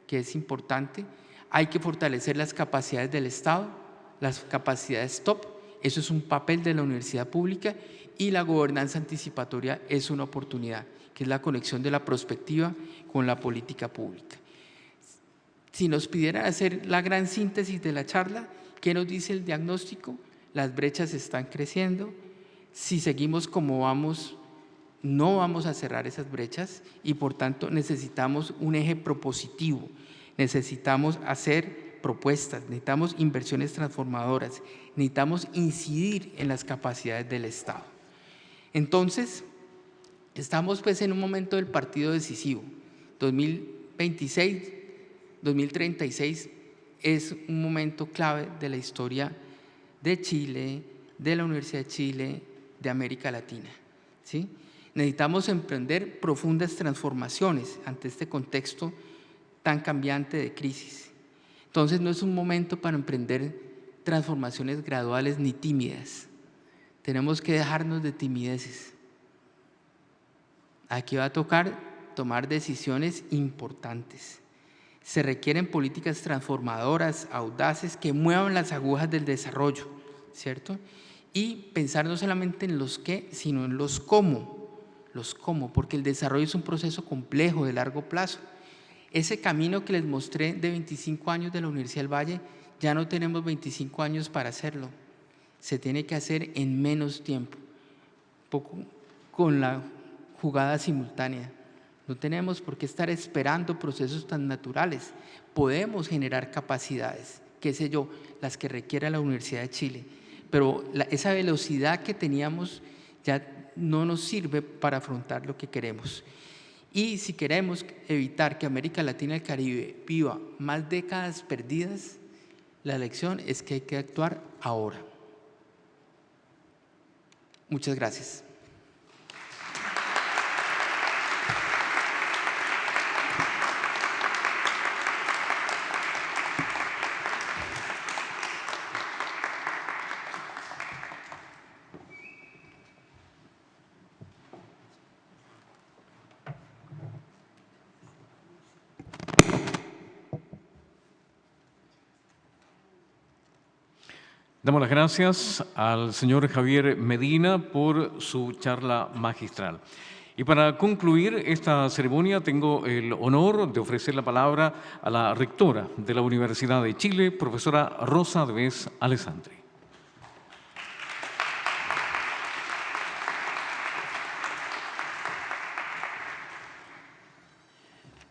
que es importante. Hay que fortalecer las capacidades del Estado, las capacidades top, eso es un papel de la universidad pública, y la gobernanza anticipatoria es una oportunidad, que es la conexión de la prospectiva con la política pública. Si nos pidieran hacer la gran síntesis de la charla, ¿qué nos dice el diagnóstico? Las brechas están creciendo. Si seguimos como vamos, no vamos a cerrar esas brechas y por tanto necesitamos un eje propositivo, necesitamos hacer propuestas, necesitamos inversiones transformadoras, necesitamos incidir en las capacidades del Estado. Entonces, estamos pues en un momento del partido decisivo. 2026, 2036 es un momento clave de la historia de Chile, de la Universidad de Chile, de América Latina, ¿sí? Necesitamos emprender profundas transformaciones ante este contexto tan cambiante de crisis. Entonces no es un momento para emprender transformaciones graduales ni tímidas. Tenemos que dejarnos de timideces. Aquí va a tocar tomar decisiones importantes. Se requieren políticas transformadoras, audaces, que muevan las agujas del desarrollo, ¿cierto? Y pensar no solamente en los qué, sino en los cómo, porque el desarrollo es un proceso complejo de largo plazo. Ese camino que les mostré de 25 años de la Universidad del Valle, ya no tenemos 25 años para hacerlo. Se tiene que hacer en menos tiempo, poco con la jugada simultánea. No tenemos por qué estar esperando procesos tan naturales. Podemos generar capacidades, qué sé yo, las que requiera la Universidad de Chile, pero esa velocidad que teníamos ya no nos sirve para afrontar lo que queremos. Y si queremos evitar que América Latina y el Caribe viva más décadas perdidas, la lección es que hay que actuar ahora. Muchas gracias. Damos las gracias al señor Javier Medina por su charla magistral. Y para concluir esta ceremonia tengo el honor de ofrecer la palabra a la rectora de la Universidad de Chile, profesora Rosa Devés Alessandri.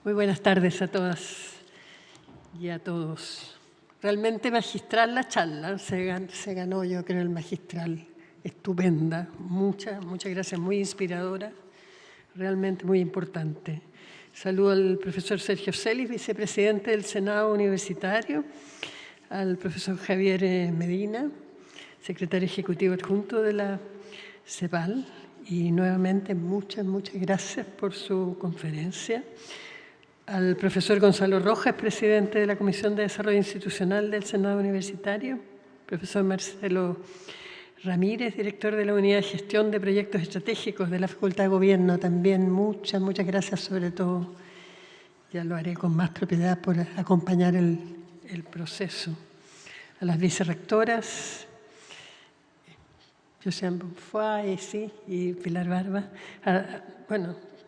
Muy buenas tardes a todas y a todos. Realmente magistral la charla, se ganó yo creo el magistral, estupenda, muchas gracias, muy inspiradora, realmente muy importante. Saludo al profesor Sergio Celis, vicepresidente del Senado Universitario, al profesor Javier Medina, secretario ejecutivo adjunto de la CEPAL, y nuevamente muchas gracias por su conferencia. Al profesor Gonzalo Rojas, presidente de la Comisión de Desarrollo Institucional del Senado Universitario, profesor Marcelo Ramírez, director de la Unidad de Gestión de Proyectos Estratégicos de la Facultad de Gobierno, también muchas gracias, sobre todo, ya lo haré con más propiedad, por acompañar el proceso. A las vicerrectoras, José Bonfoy, y Pilar Barba,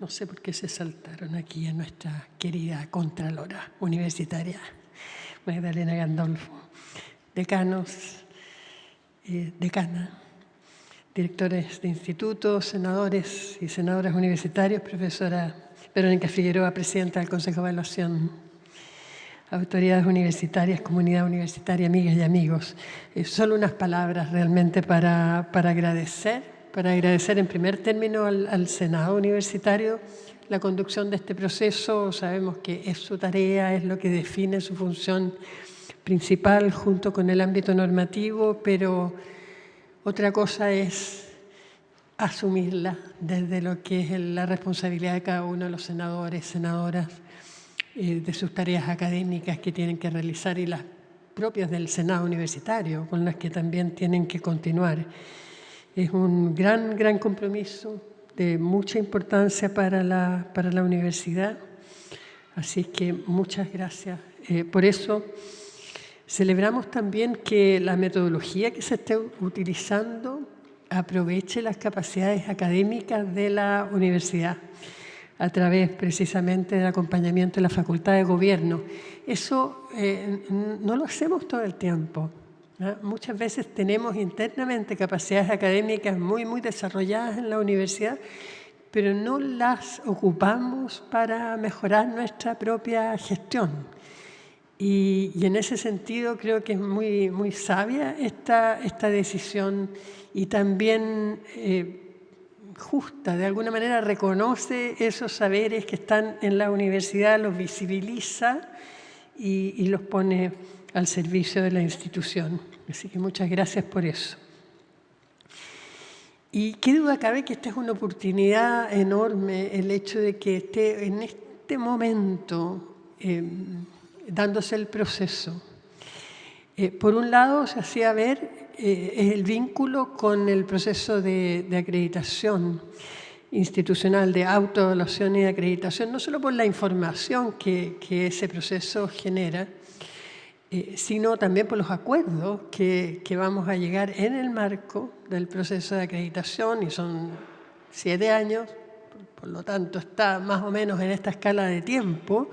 no sé por qué se saltaron aquí a nuestra querida Contralora Universitaria, Magdalena Gandolfo, decanos, decana, directores de institutos, senadores y senadoras universitarios, profesora Verónica Figueroa, presidenta del Consejo de Evaluación, autoridades universitarias, comunidad universitaria, amigas y amigos. Solo unas palabras realmente para agradecer para agradecer en primer término al Senado Universitario la conducción de este proceso. Sabemos que es su tarea, es lo que define su función principal junto con el ámbito normativo, pero otra cosa es asumirla desde lo que es la responsabilidad de cada uno de los senadores, senadoras, de sus tareas académicas que tienen que realizar y las propias del Senado Universitario, con las que también tienen que continuar. Es un gran compromiso de mucha importancia para la universidad, así que muchas gracias. Por eso celebramos también que la metodología que se esté utilizando aproveche las capacidades académicas de la universidad a través precisamente del acompañamiento de la Facultad de Gobierno. Eso no lo hacemos todo el tiempo, ¿no? Muchas veces tenemos internamente capacidades académicas muy desarrolladas en la universidad, pero no las ocupamos para mejorar nuestra propia gestión. Y en ese sentido creo que es muy sabia esta decisión y también justa, de alguna manera reconoce esos saberes que están en la universidad, los visibiliza y los pone al servicio de la institución. Así que muchas gracias por eso. Y qué duda cabe que esta es una oportunidad enorme, el hecho de que esté en este momento dándose el proceso. Por un lado, se hacía ver el vínculo con el proceso de acreditación institucional, de autoevaluación y de acreditación, no solo por la información que ese proceso genera, sino también por los acuerdos que vamos a llegar en el marco del proceso de acreditación, y son 7 años, por lo tanto está más o menos en esta escala de tiempo,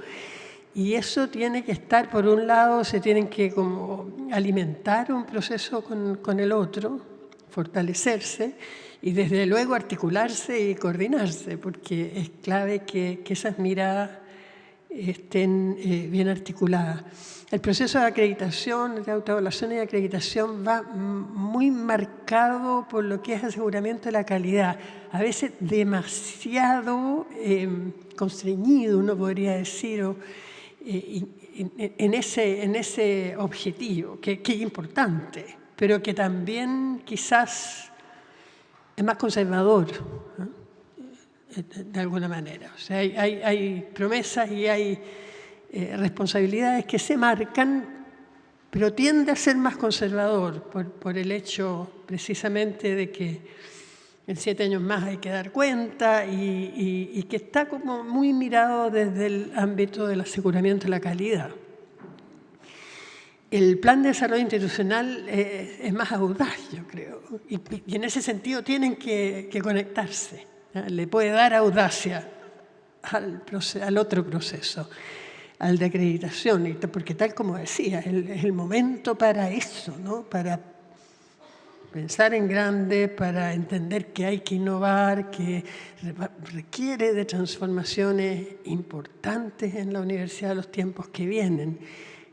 y eso tiene que estar, por un lado, se tienen que como alimentar un proceso con el otro, fortalecerse, y desde luego articularse y coordinarse, porque es clave que esas miradas estén bien articuladas. El proceso de acreditación, de autoevaluación y de acreditación va muy marcado por lo que es aseguramiento de la calidad, a veces demasiado constreñido, uno podría decir, en ese objetivo, que es importante, pero que también quizás es más conservador, ¿no? De alguna manera. O sea, hay promesas y hay responsabilidades que se marcan, pero tiende a ser más conservador por el hecho precisamente de que en 7 años más hay que dar cuenta y que está como muy mirado desde el ámbito del aseguramiento de la calidad. El plan de desarrollo institucional es más audaz, yo creo, y en ese sentido tienen que conectarse, ¿no? Le puede dar audacia al otro proceso, al de acreditación, porque tal como decía, es el momento para eso, ¿no? Para pensar en grande, para entender que hay que innovar, que requiere de transformaciones importantes en la universidad de los tiempos que vienen.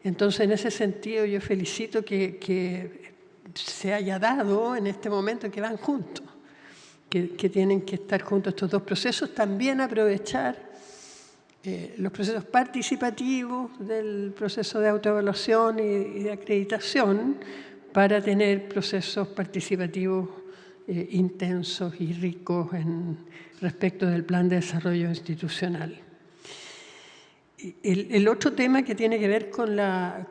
Entonces, en ese sentido, yo felicito que se haya dado en este momento que van juntos, que tienen que estar juntos estos dos procesos. También aprovechar los procesos participativos del proceso de autoevaluación y de acreditación para tener procesos participativos intensos y ricos respecto del plan de desarrollo institucional. El otro tema que tiene que ver con la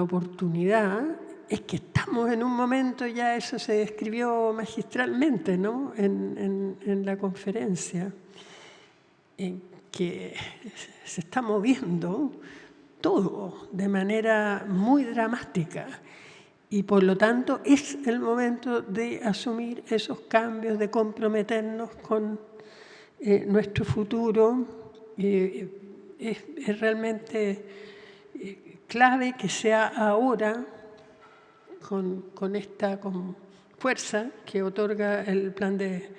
oportunidad es que estamos en un momento, ya eso se describió magistralmente, ¿no? en la conferencia, en que se está moviendo todo de manera muy dramática y por lo tanto es el momento de asumir esos cambios, de comprometernos con nuestro futuro. Es realmente clave que sea ahora, con esta fuerza que otorga el plan de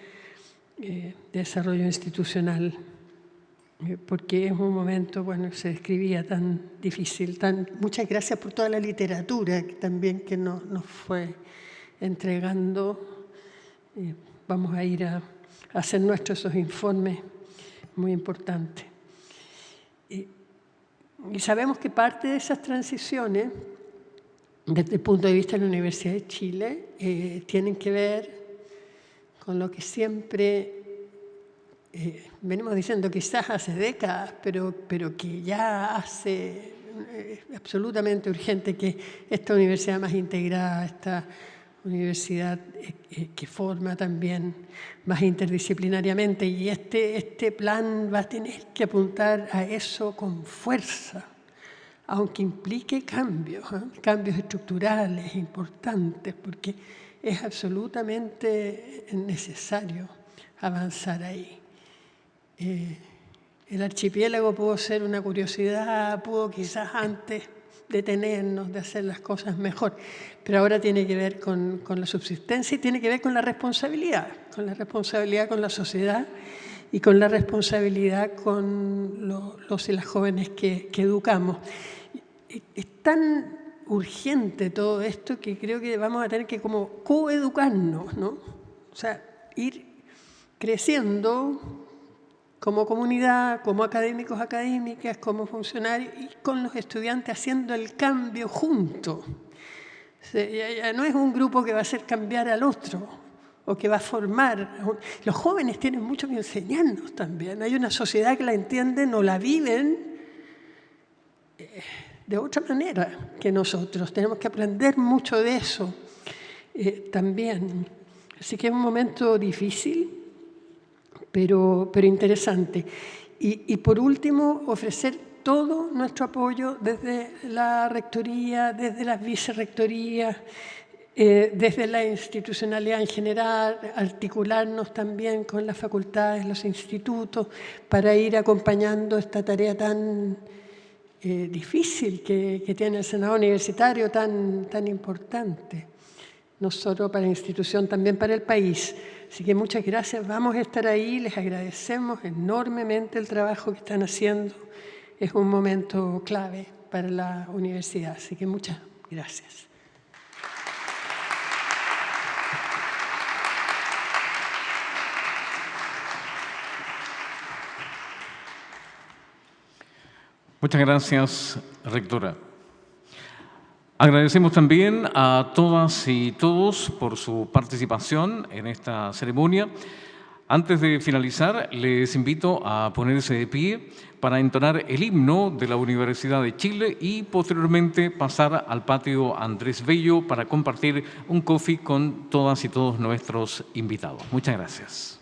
desarrollo institucional, porque es un momento, bueno, se describía tan difícil. Muchas gracias por toda la literatura también que nos fue entregando vamos a ir a hacer nuestros esos informes muy importantes. Y sabemos que parte de esas transiciones, desde el punto de vista de la Universidad de Chile, tienen que ver con lo que siempre venimos diciendo quizás hace décadas, pero que ya hace absolutamente urgente que esta universidad más integrada, esta universidad que forma también más interdisciplinariamente, y este plan va a tener que apuntar a eso con fuerza, aunque implique cambios estructurales importantes, porque es absolutamente necesario avanzar ahí. El archipiélago pudo ser una curiosidad, pudo quizás antes detenernos de hacer las cosas mejor, pero ahora tiene que ver con la subsistencia y tiene que ver con la responsabilidad con la sociedad y con la responsabilidad con los y las jóvenes que educamos. Es tan urgente todo esto que creo que vamos a tener que como coeducarnos, ¿no? O sea, ir creciendo como comunidad, como académicos, académicas, como funcionarios y con los estudiantes haciendo el cambio juntos. O sea, ya no es un grupo que va a hacer cambiar al otro o que va a formar. Los jóvenes tienen mucho que enseñarnos también. Hay una sociedad que la entienden o la viven de otra manera que nosotros. Tenemos que aprender mucho de eso también. Así que es un momento difícil, pero interesante. Y por último, ofrecer todo nuestro apoyo desde la rectoría, desde las vicerrectorías, desde la institucionalidad en general, articularnos también con las facultades, los institutos, para ir acompañando esta tarea tan difícil que tiene el Senado Universitario, tan importante, no solo para la institución, también para el país. Así que muchas gracias, vamos a estar ahí, les agradecemos enormemente el trabajo que están haciendo. Es un momento clave para la universidad, así que muchas gracias. Muchas gracias, rectora. Agradecemos también a todas y todos por su participación en esta ceremonia. Antes de finalizar, les invito a ponerse de pie para entonar el himno de la Universidad de Chile y posteriormente pasar al patio Andrés Bello para compartir un coffee con todas y todos nuestros invitados. Muchas gracias.